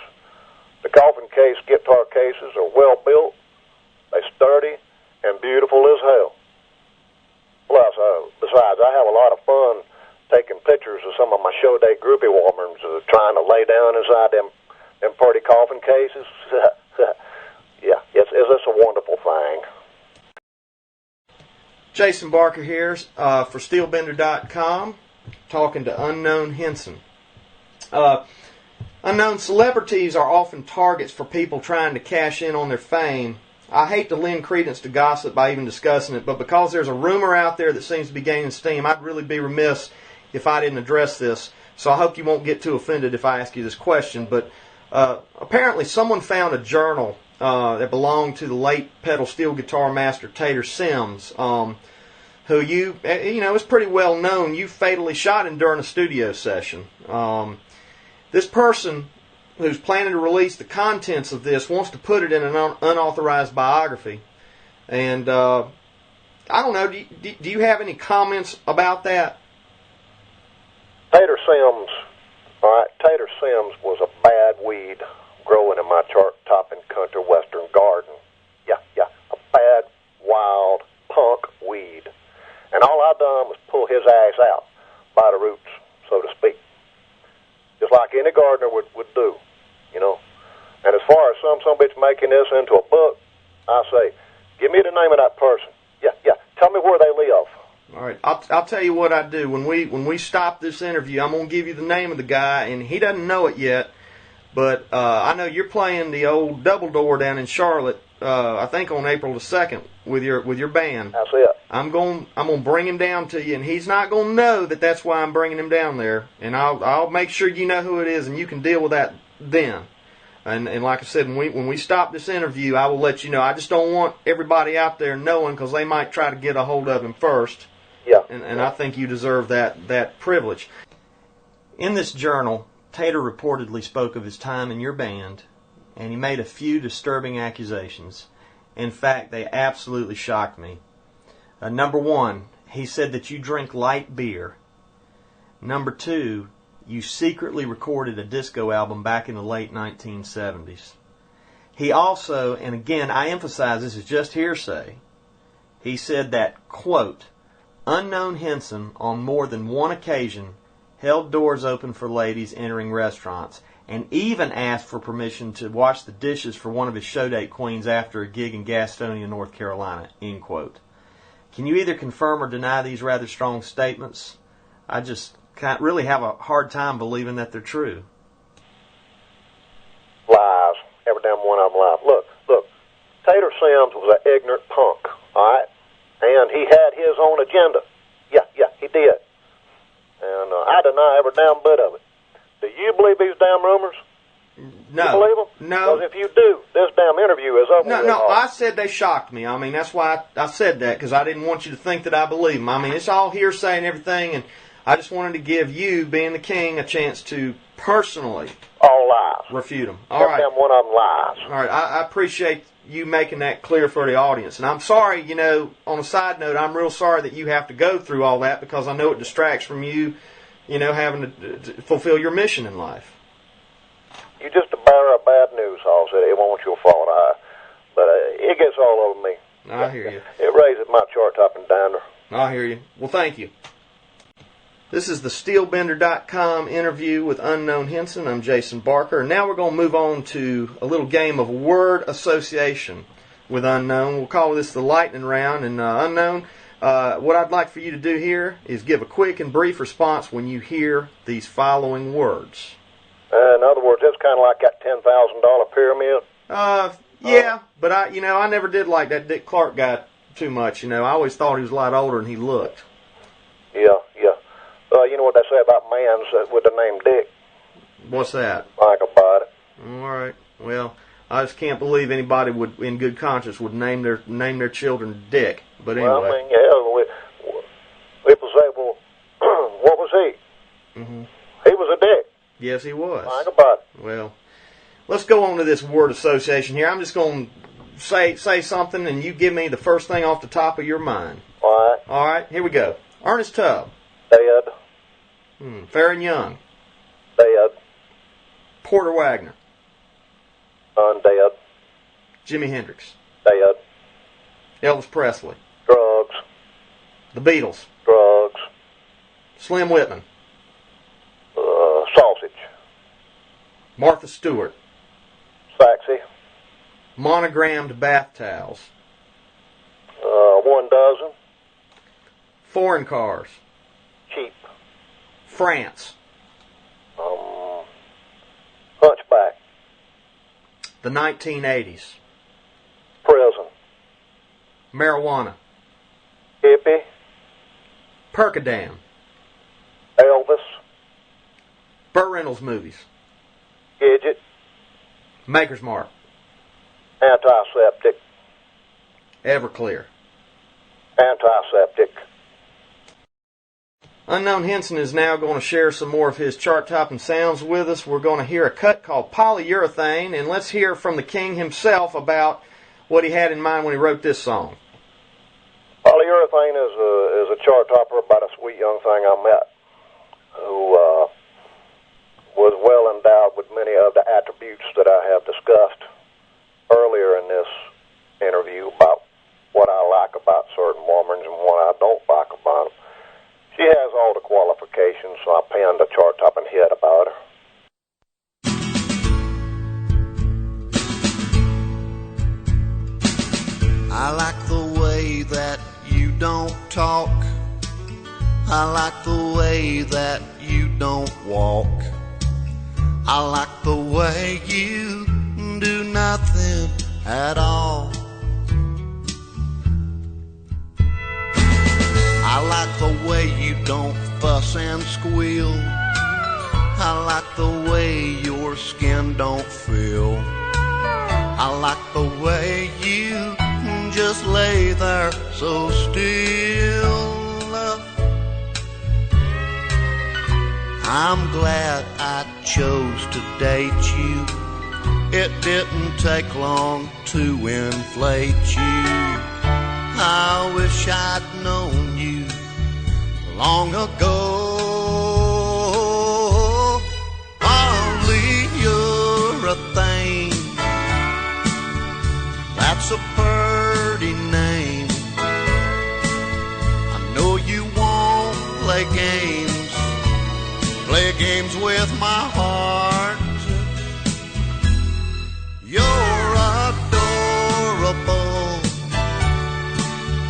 The coffin case guitar cases are well built, they sturdy, and beautiful as hell. Plus, besides, I have a lot of fun taking pictures of some of my show day groupie women trying to lay down inside them pretty coffin cases. Yeah, it's a wonderful thing. Jason Barker here for SteelBender.com, talking to Unknown Hinson. Unknown celebrities are often targets for people trying to cash in on their fame. I hate to lend credence to gossip by even discussing it, but because there's a rumor out there that seems to be gaining steam, I'd really be remiss if I didn't address this. So I hope you won't get too offended if I ask you this question. But apparently someone found a journal that belonged to the late pedal steel guitar master Tater Sims, who you know is pretty well known. You fatally shot him during a studio session. This person who's planning to release the contents of this wants to put it in an unauthorized biography. And I don't know, do you have any comments about that? Tater Sims, all right, Tater Sims was a bad weed growing in my chart-topping country western garden. Yeah, a bad, wild, punk weed. And all I done was pull his ass out by the roots, so to speak. Just like any gardener would do, you know. And as far as some bitch making this into a book, I say, give me the name of that person. Yeah, tell me where they live. All right, I'll tell you what I do. When we stop this interview, I'm going to give you the name of the guy, and he doesn't know it yet, but I know you're playing the old Double Door down in Charlotte, I think on April the 2nd with your band. That's it. I'm going to bring him down to you, and he's not going to know that that's why I'm bringing him down there, and I'll make sure you know who it is, and you can deal with that then. And like I said, when we stop this interview, I will let you know. I just don't want everybody out there knowing, because they might try to get a hold of him first. Yeah. And I think you deserve that privilege. In this journal, Tater reportedly spoke of his time in your band, and he made a few disturbing accusations. In fact, they absolutely shocked me. Number one, he said that you drink light beer. Number two, you secretly recorded a disco album back in the late 1970s. He also, and again, I emphasize this is just hearsay, he said that, quote, Unknown Hinson, on more than one occasion, held doors open for ladies entering restaurants, and even asked for permission to wash the dishes for one of his show date queens after a gig in Gastonia, North Carolina, end quote. Can you either confirm or deny these rather strong statements? I just can't really have a hard time believing that they're true. Lies. Every damn one of them lies. Look. Tater Sims was an ignorant punk, all right? And he had his own agenda. Yeah, he did. And I deny every damn bit of it. Do you believe these damn rumors? No. You believe them? No. Because if you do, this damn interview is over. No, I said they shocked me. I mean, that's why I said that, because I didn't want you to think that I believe them. I mean, it's all hearsay and everything, and I just wanted to give you, being the king, a chance to personally All lies. refute them. Every damn one of them lies. All right, I appreciate you making that clear for the audience. And I'm sorry, on a side note, I'm real sorry that you have to go through all that, because I know it distracts from you, having to fulfill your mission in life. You just a bearer of bad news, Hall said. It won't your fault, but it gets all over me. I hear you. It raises my chart top and downer. I hear you. Well, thank you. This is the SteelBender.com interview with Unknown Hinson. I'm Jason Barker. And now we're going to move on to a little game of word association with Unknown. We'll call this the lightning round. And Unknown, what I'd like for you to do here is give a quick and brief response when you hear these following words. In other words, it's kind of like that $10,000 pyramid. Yeah, but I never did like that Dick Clark guy too much. I always thought he was a lot older than he looked. Yeah. You know what they say about mans with the name Dick? What's that? Think about it. All right. Well, I just can't believe anybody would, in good conscience, would name their children Dick. But anyway. Well, I mean, people say, well, what was he? Mm-hmm. He was a dick. Yes, he was. Think about it. Well, let's go on to this word association here. I'm just going to say something, and you give me the first thing off the top of your mind. All right, here we go. Ernest Tubb. Dead. Farron Young. Dead. Porter Wagner. Undead. Jimi Hendrix. Dead. Elvis Presley. Drugs. The Beatles. Drugs. Slim Whitman. Sausage. Martha Stewart. Sexy. Monogrammed bath towels. 1 dozen. Foreign cars. Cheap. France. Hunchback. The 1980s. Prison. Marijuana. Hippie. Percodam. Elvis. Burt Reynolds movies. Gidget. Maker's Mark. Antiseptic. Everclear. Antiseptic. Unknown Hinson is now going to share some more of his chart-topping sounds with us. We're going to hear a cut called Polyurethane, and let's hear from the king himself about what he had in mind when he wrote this song. Polyurethane is a chart topper about a sweet young thing I met who was well endowed with many of the attributes that I have discussed earlier in this interview about what I like about certain women and what I don't like about them. She has all the qualifications, so I penned a chart-topping hit about her. I like the way that you don't talk. I like the way that you don't walk. I like the way you do nothing at all. I like the way you don't fuss and squeal. I like the way your skin don't feel. I like the way you just lay there so still. I'm glad I chose to date you. It didn't take long to inflate you. I wish I'd known you long ago. Polyurethane, that's a pretty name. I know you won't play games with my heart. You're adorable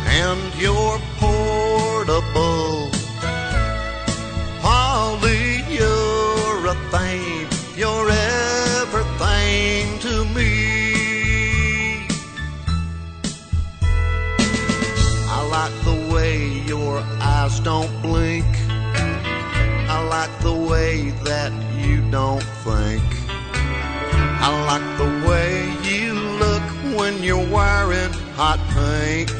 and you're portable. Polyurethane, you're everything to me. I like the way your eyes don't blink. I like the way that you don't think. I like the way you look when you're wearing hot pink.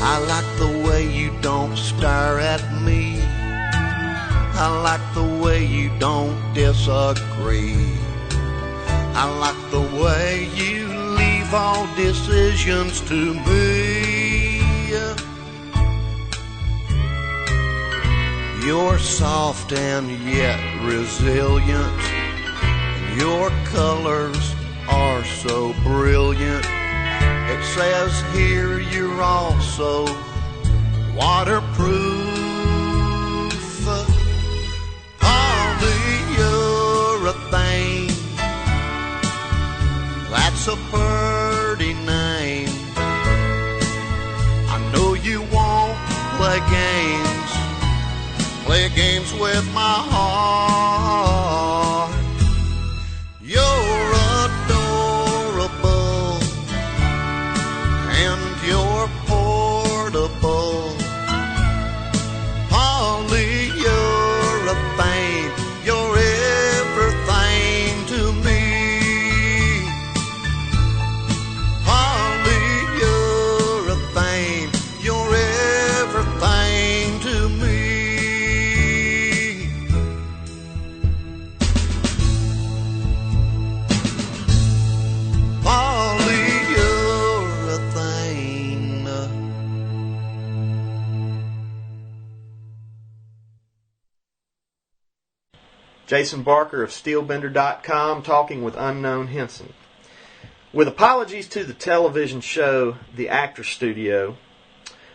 I I like the way you don't stare at me. I like the way you don't disagree. I like the way you leave all decisions to me. You're soft and yet resilient. Your colors are so brilliant. It says here you're also waterproof. Polyurethane, that's a pretty name. I know you won't play games with my heart. You're adorable and you're portable. Polyurethane, you're everything to me. Polyurethane, you're everything to me. Jason Barker of SteelBender.com talking with unknown Hinson. With apologies to the television show The Actor Studio,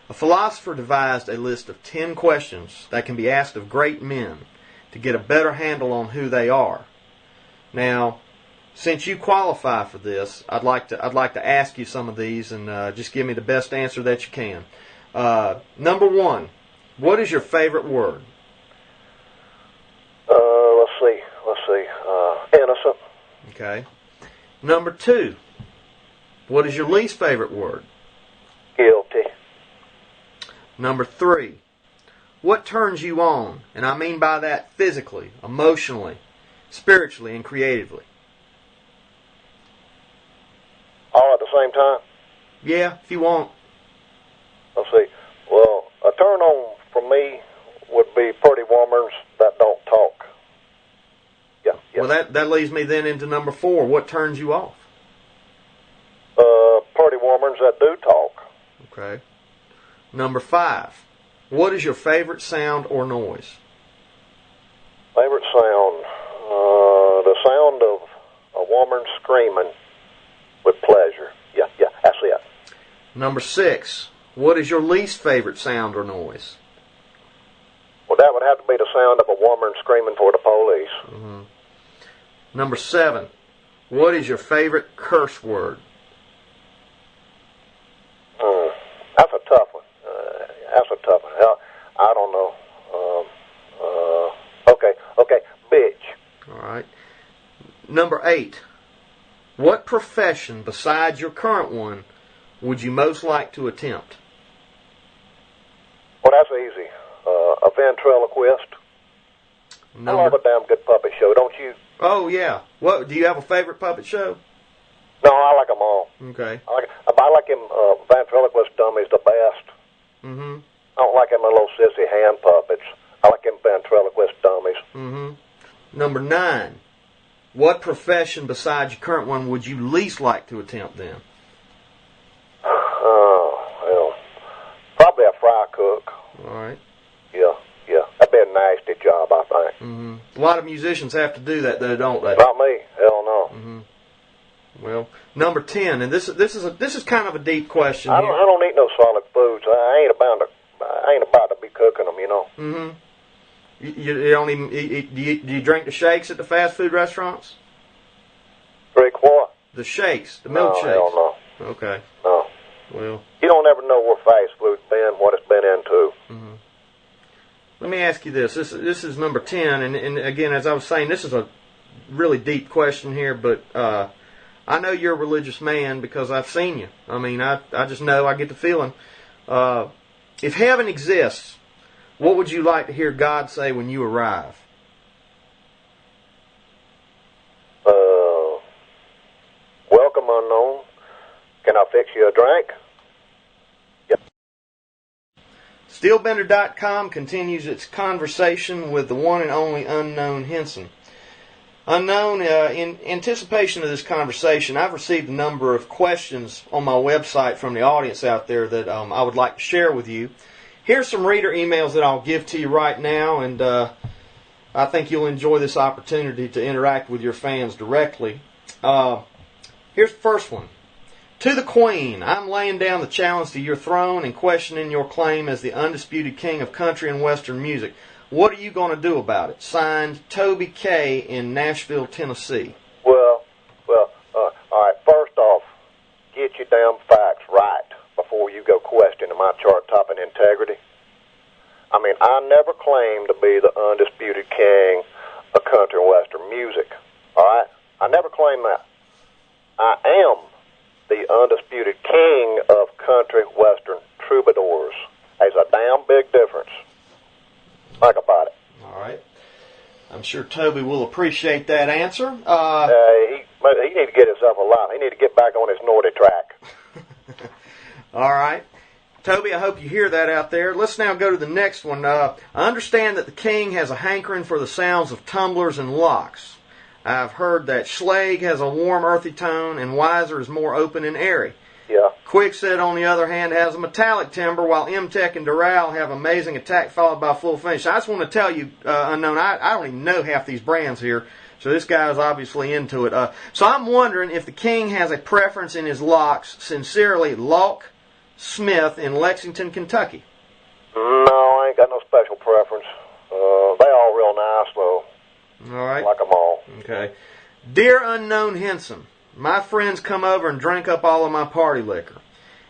a philosopher devised a list of 10 questions that can be asked of great men to get a better handle on who they are. Now, since you qualify for this, I'd like to ask you some of these and just give me the best answer that you can. Number 1, what is your favorite word? Let's see. Innocent. Okay. Number 2, what is your least favorite word? Guilty. Number 3, what turns you on? And I mean by that physically, emotionally, spiritually, and creatively. All at the same time? Yeah, if you want. Let's see. Well, a turn on for me would be pretty woman's that don't talk. Yeah. Well, that leads me then into number 4. What turns you off? Pretty woman's that do talk. Okay. Number 5. What is your favorite sound or noise? Favorite sound? The sound of a woman screaming with pleasure. Yeah, that's it. Number 6. What is your least favorite sound or noise? Well, that would have to be the sound of a woman screaming for the police. Mm-hmm. Number 7. What is your favorite curse word? That's a tough one. I don't know. Okay, bitch. All right. Number 8. What profession besides your current one would you most like to attempt? Well, that's easy. A ventriloquist. I love a damn good puppet show, don't you? Oh, yeah. What, do you have a favorite puppet show? No, I like them all. Okay. I like them ventriloquist dummies the best. Mm-hmm. I don't like them little sissy hand puppets. I like them ventriloquist dummies. Mm-hmm. Number 9. What profession besides your current one would you least like to attempt then? Well, probably a fry cook. All right. Yeah. That'd be a nasty job, I think. Mm-hmm. A lot of musicians have to do that, though, don't they? Not me. Hell no. Mm-hmm. Well, number 10, and this is kind of a deep question. I don't eat no solid foods. I ain't about to be cooking them, you know. Mm-hmm. You only do you drink the shakes at the fast food restaurants? Drink what? The shakes, the milkshakes. No, hell no. Okay. No. Well, you don't ever know where fast food's been, what it's been into. Mm-hmm. Let me ask you this. This is number 10, and again, as I was saying, this is a really deep question here, but I know you're a religious man because I've seen you. I mean, I just know, I get the feeling. If heaven exists, what would you like to hear God say when you arrive? Welcome, unknown. Can I fix you a drink? Steelbender.com continues its conversation with the one and only Unknown Hinson. Unknown, in anticipation of this conversation, I've received a number of questions on my website from the audience out there that I would like to share with you. Here's some reader emails that I'll give to you right now, and I think you'll enjoy this opportunity to interact with your fans directly. Here's the first one. To the Queen, I'm laying down the challenge to your throne and questioning your claim as the undisputed king of country and western music. What are you going to do about it? Signed, Toby K. in Nashville, Tennessee. Well, all right, first off, get your damn facts right before you go questioning my chart-topping integrity. I mean, I never claimed to be the undisputed king of country and western music, all right? I never claimed that. I am the undisputed king of country western troubadours. There's a damn big difference. Think about it. All right. I'm sure Toby will appreciate that answer. He need to get himself a life. He need to get back on his naughty track. All right. Toby, I hope you hear that out there. Let's now go to the next one. I understand that the king has a hankering for the sounds of tumblers and locks. I've heard that Schlag has a warm, earthy tone, and Weiser is more open and airy. Yeah. Quickset, on the other hand, has a metallic timbre, while M-Tech and Doral have amazing attack followed by full finish. I just want to tell you, Unknown, I don't even know half these brands here, so this guy is obviously into it. So I'm wondering if the king has a preference in his locks. Sincerely, Locke Smith in Lexington, Kentucky. No, I ain't got no special preference. They all real nice, though. All right. I like them all. Okay. Dear Unknown Hinson, my friends come over and drink up all of my party liquor.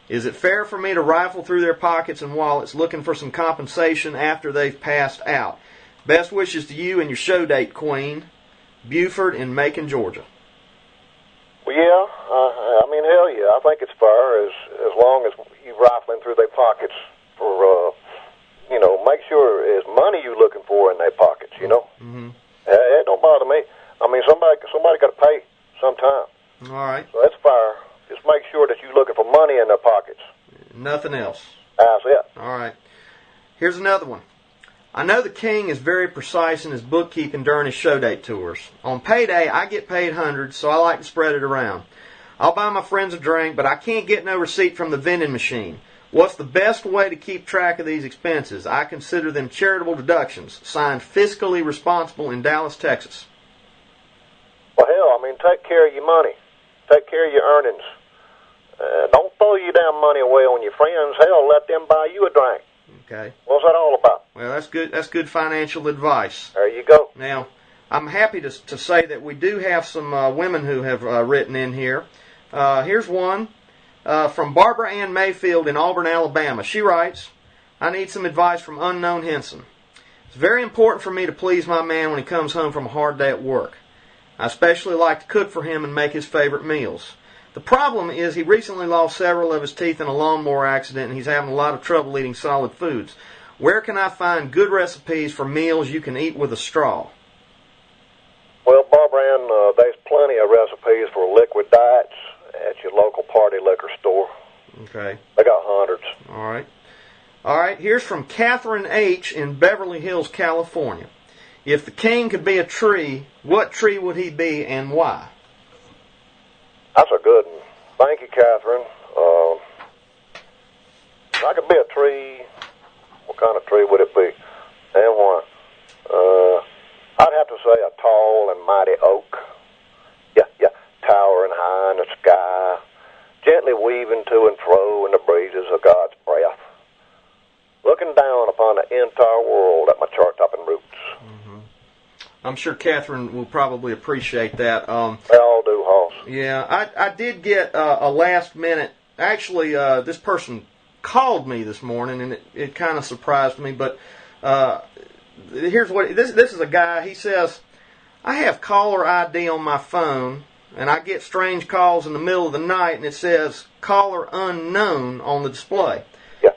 Is it fair for me to rifle through their pockets and wallets looking for some compensation after they've passed out? Best wishes to you and your show date, Queen. Buford in Macon, Georgia. Well, yeah, I mean, hell yeah. I think it's fair as long as you're rifling through their pockets for, make sure it's money you're looking for in their pockets, you know? Mm-hmm. It don't bother me. I mean, somebody got to pay sometime. All right. So that's fair. Just make sure that you're looking for money in their pockets. Nothing else. That's it. All right. Here's another one. I know the king is very precise in his bookkeeping during his show date tours. On payday, I get paid hundreds, so I like to spread it around. I'll buy my friends a drink, but I can't get no receipt from the vending machine. What's the best way to keep track of these expenses? I consider them charitable deductions. Signed, Fiscally Responsible in Dallas, Texas. Well, hell, I mean, take care of your money. Take care of your earnings. Don't throw your damn money away on your friends. Hell, let them buy you a drink. Okay. What's that all about? Well, that's good. That's good financial advice. There you go. Now, I'm happy to say that we do have some women who have written in here. Here's one from Barbara Ann Mayfield in Auburn, Alabama. She writes, I need some advice from Unknown Hinson. It's very important for me to please my man when he comes home from a hard day at work. I especially like to cook for him and make his favorite meals. The problem is he recently lost several of his teeth in a lawnmower accident and he's having a lot of trouble eating solid foods. Where can I find good recipes for meals you can eat with a straw? Well, Barbara Ann, there's plenty of recipes for liquid diets at your local party liquor store. Okay. They got hundreds. All right. All right, here's from Catherine H. in Beverly Hills, California. If the king could be a tree, what tree would he be and why? That's a good one. Thank you, Catherine. If I could be a tree, what kind of tree would it be? And why? I'd have to say a tall and mighty oak. Yeah, towering high in the sky, gently weaving to and fro in the breezes of God's breath, looking down upon the entire world at my chart-topping roots. Mm-hmm. I'm sure Catherine will probably appreciate that. They all do, Hoss. Yeah, I did get a last minute. Actually, this person called me this morning, and it kind of surprised me. But here's what this is a guy. He says, I have caller ID on my phone, and I get strange calls in the middle of the night, and it says caller unknown on the display.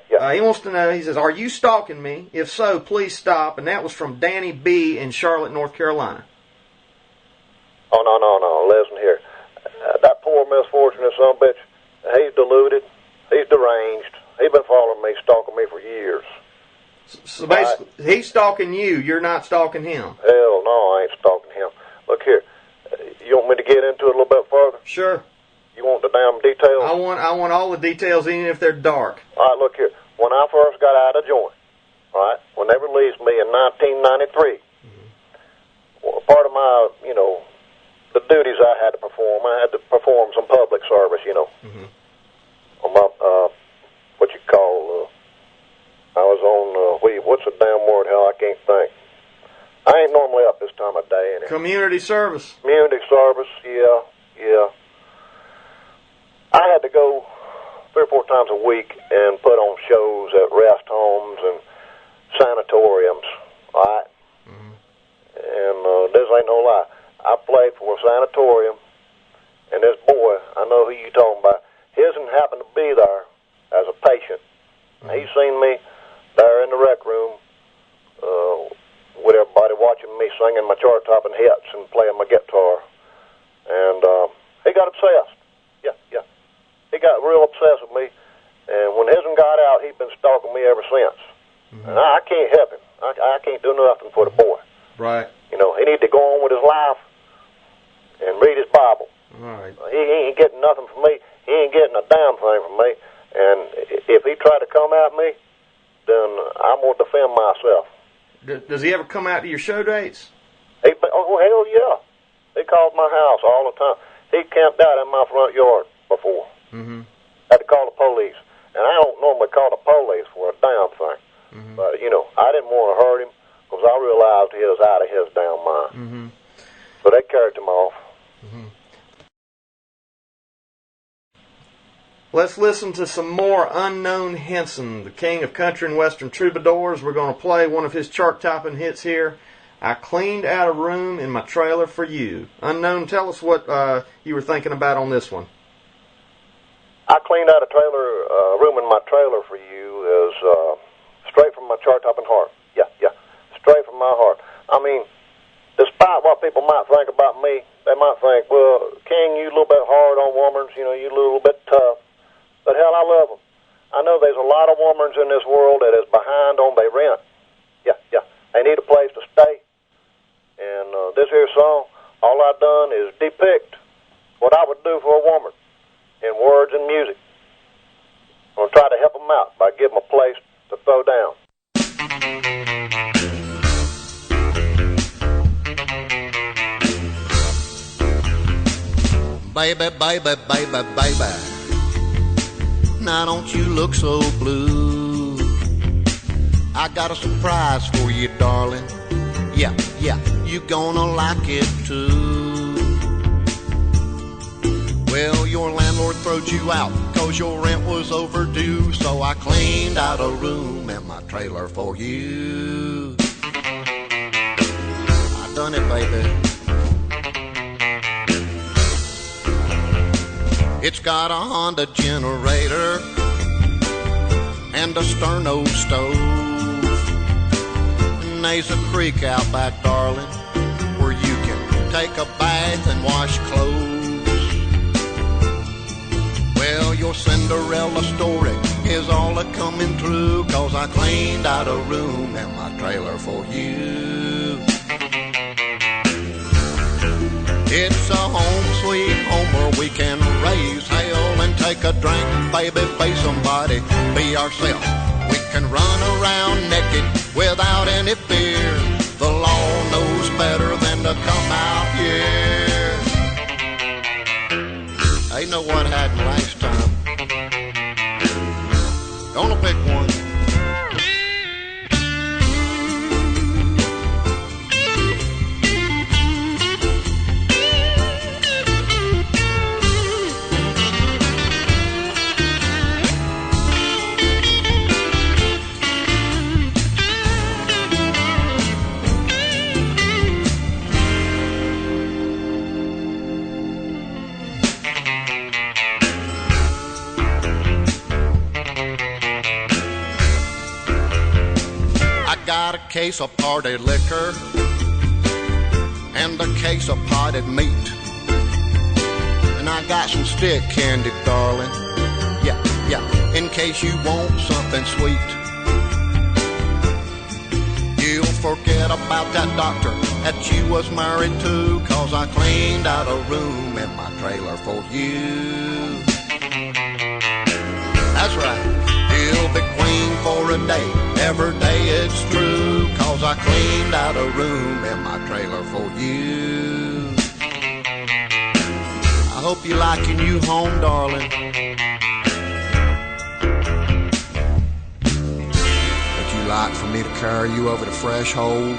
Yeah. He wants to know, he says, are you stalking me? If so, please stop. And that was from Danny B. in Charlotte, North Carolina. Oh, no. Listen here. That poor misfortunate son of a bitch, he's deluded. He's deranged. He's been following me, stalking me for years. So basically, he's stalking you. You're not stalking him. Hell no, I ain't stalking him. Look here. You want me to get into it a little bit further? Sure. You want the damn details? I want all the details, even if they're dark. All right, look here. When I first got out of joint, all right, when they released me in 1993, part of my, the duties I had to perform, I had to perform some public service, on my, what you call, I was on, what's the damn word, hell, I can't think. I ain't normally up this time of day. Community service. Community service, yeah. I had to go 3 or 4 times a week and put on shows at rest homes and sanatoriums, all right? And this ain't no lie. I played for a sanatorium, and this boy, I know who you talking about, hisn't happened to be there as a patient. He seen me there in the rec room with everybody watching me singing my chart-topping hits and playing my guitar. And he got obsessed. Yeah. He got real obsessed with me. And when his'n got out, he's been stalking me ever since. And I can't help him. I can't do nothing for the boy. Right. He need to go on with his life and read his Bible. All right. He ain't getting nothing from me. He ain't getting a damn thing from me. And if he tried to come at me, then I'm going to defend myself. Does he ever come out to your show dates? Oh, hell yeah. He calls my house all the time. He camped out in my front yard before. Had to call the police. And I don't normally call the police for a damn thing. But, I didn't want to hurt him because I realized he was out of his damn mind. So they carried him off. Let's listen to some more Unknown Hinson, the king of country and western troubadours. We're going to play one of his chart-topping hits here, I Cleaned Out a Room in My Trailer for You. Unknown, tell us what you were thinking about on this one. I Cleaned Out a room in my trailer for you is straight from my chart-topping heart. Yeah, straight from my heart. I mean, despite what people might think about me, they might think, well, King, you a little bit hard on women, you a little bit tough. But hell, I love them. I know there's a lot of women in this world that is behind on their rent. Yeah. They need a place to stay. And this here song, all I've done is depict what I would do for a woman in words and music. I'm going to try to help them out by giving them a place to throw down. Baby, now don't you look so blue. I got a surprise for you, darling. Yeah, you gonna like it too. Well, your landlord throwed you out 'cause your rent was overdue, so I cleaned out a room in my trailer for you. I done it, baby. It's got a Honda generator and a sterno stove. And there's a creek out back, darling, where you can take a bath and wash clothes. Well, your Cinderella story is all a-coming true, 'cause I cleaned out a room in my trailer for you. It's a home sweet home where we can raise hell and take a drink, baby, face somebody, be ourselves. We can run around naked without any fear. The law knows better than to come out here. Ain't no one had last time. Gonna pick one. Got a case of party liquor and a case of potted meat, and I got some stick candy, darling. Yeah, in case you want something sweet. about that doctor that you was married to, 'cause I cleaned out a room in my trailer for you. That's right, you'll be queen for a day, every day it's true, 'cause I cleaned out a room in my trailer for you. I hope you like your new home, darling. Would you like for me to carry you over the threshold?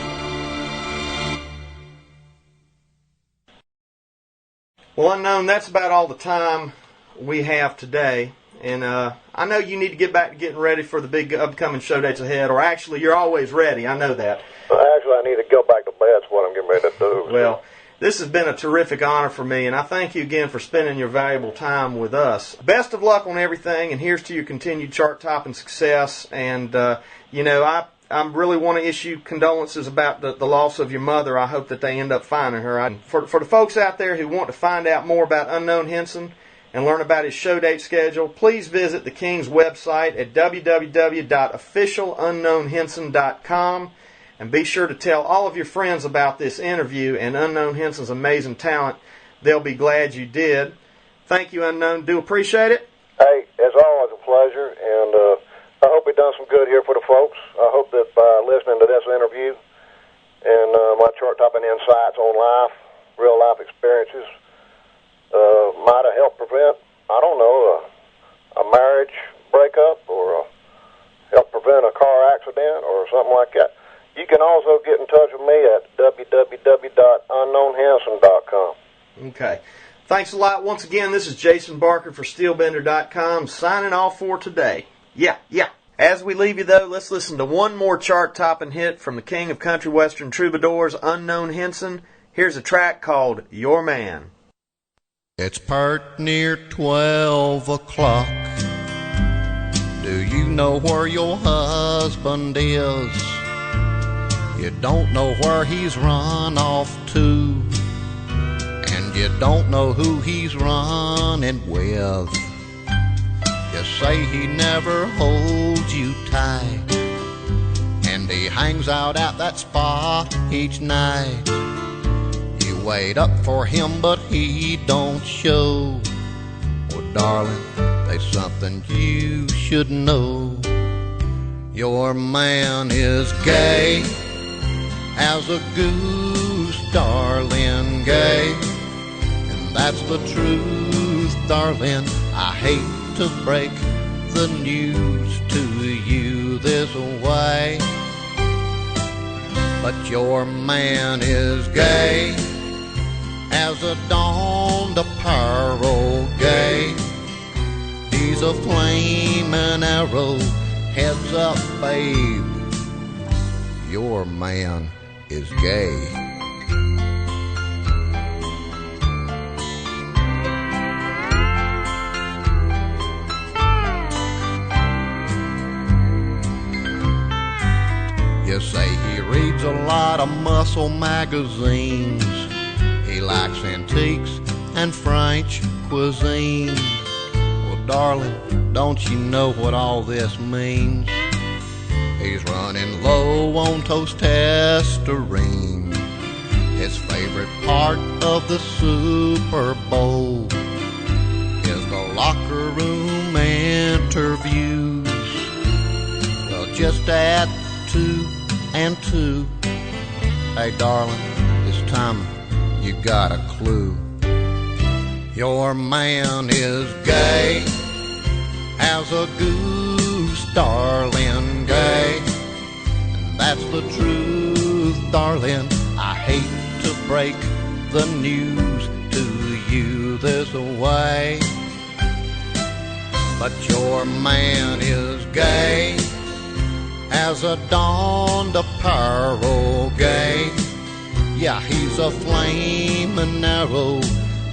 Well, Unknown, that's about all the time we have today. And I know you need to get back to getting ready for the big upcoming show dates ahead. Or actually, you're always ready. I know that. Actually, I need to go back to bed. That's what I'm getting ready to do. Well, this has been a terrific honor for me, and I thank you again for spending your valuable time with us. Best of luck on everything, and here's to your continued chart-topping success. And, I really want to issue condolences about the loss of your mother. I hope that they end up finding her. For the folks out there who want to find out more about Unknown Hinson and learn about his show date schedule, please visit the King's website at www.officialunknownhinson.com. And be sure to tell all of your friends about this interview and Unknown Hinson's amazing talent. They'll be glad you did. Thank you, Unknown. Do appreciate it. Hey, it's always a pleasure, and I hope we done some good here for the folks. I hope that by listening to this interview and my chart-topping insights on life, real-life experiences, might have helped prevent, I don't know, a marriage breakup or help prevent a car accident or something like that. You can also get in touch with me at www.unknownhinson.com. Okay. Thanks a lot. Once again, this is Jason Barker for SteelBender.com, signing off for today. Yeah. As we leave you, though, let's listen to one more chart-topping hit from the king of country western troubadours, Unknown Hinson. Here's a track called Your Man. It's part near 12 o'clock. Do you know where your husband is? You don't know where he's run off to, and you don't know who he's running with. You say he never holds you tight, and he hangs out at that spot each night. You wait up for him, but he don't show. Well, darling, there's something you should know. Your man is gay as a goose, darling, gay. And that's the truth, darling. I hate to break the news to you this way, but your man is gay as a dawned apparel, gay. He's a flaming arrow, heads up, babe. Your man is gay. You say he reads a lot of muscle magazines. He likes antiques and French cuisine. Well, darling, don't you know what all this means? He's running low on testosterone. His favorite part of the Super Bowl is the locker room interviews. Well, just add 2 and 2. Hey, darling, this time you got a clue. Your man is gay as a goose, darling, gay. And that's the truth, darling. I hate to break the news to you this way, but your man is gay as a dawned apparel, gay. Yeah, he's a flaming arrow,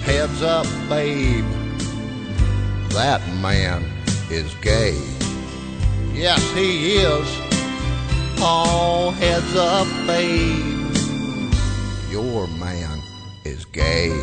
heads up, babe. That man is gay. Yes, he is. Oh, heads up, babe. Your man is gay.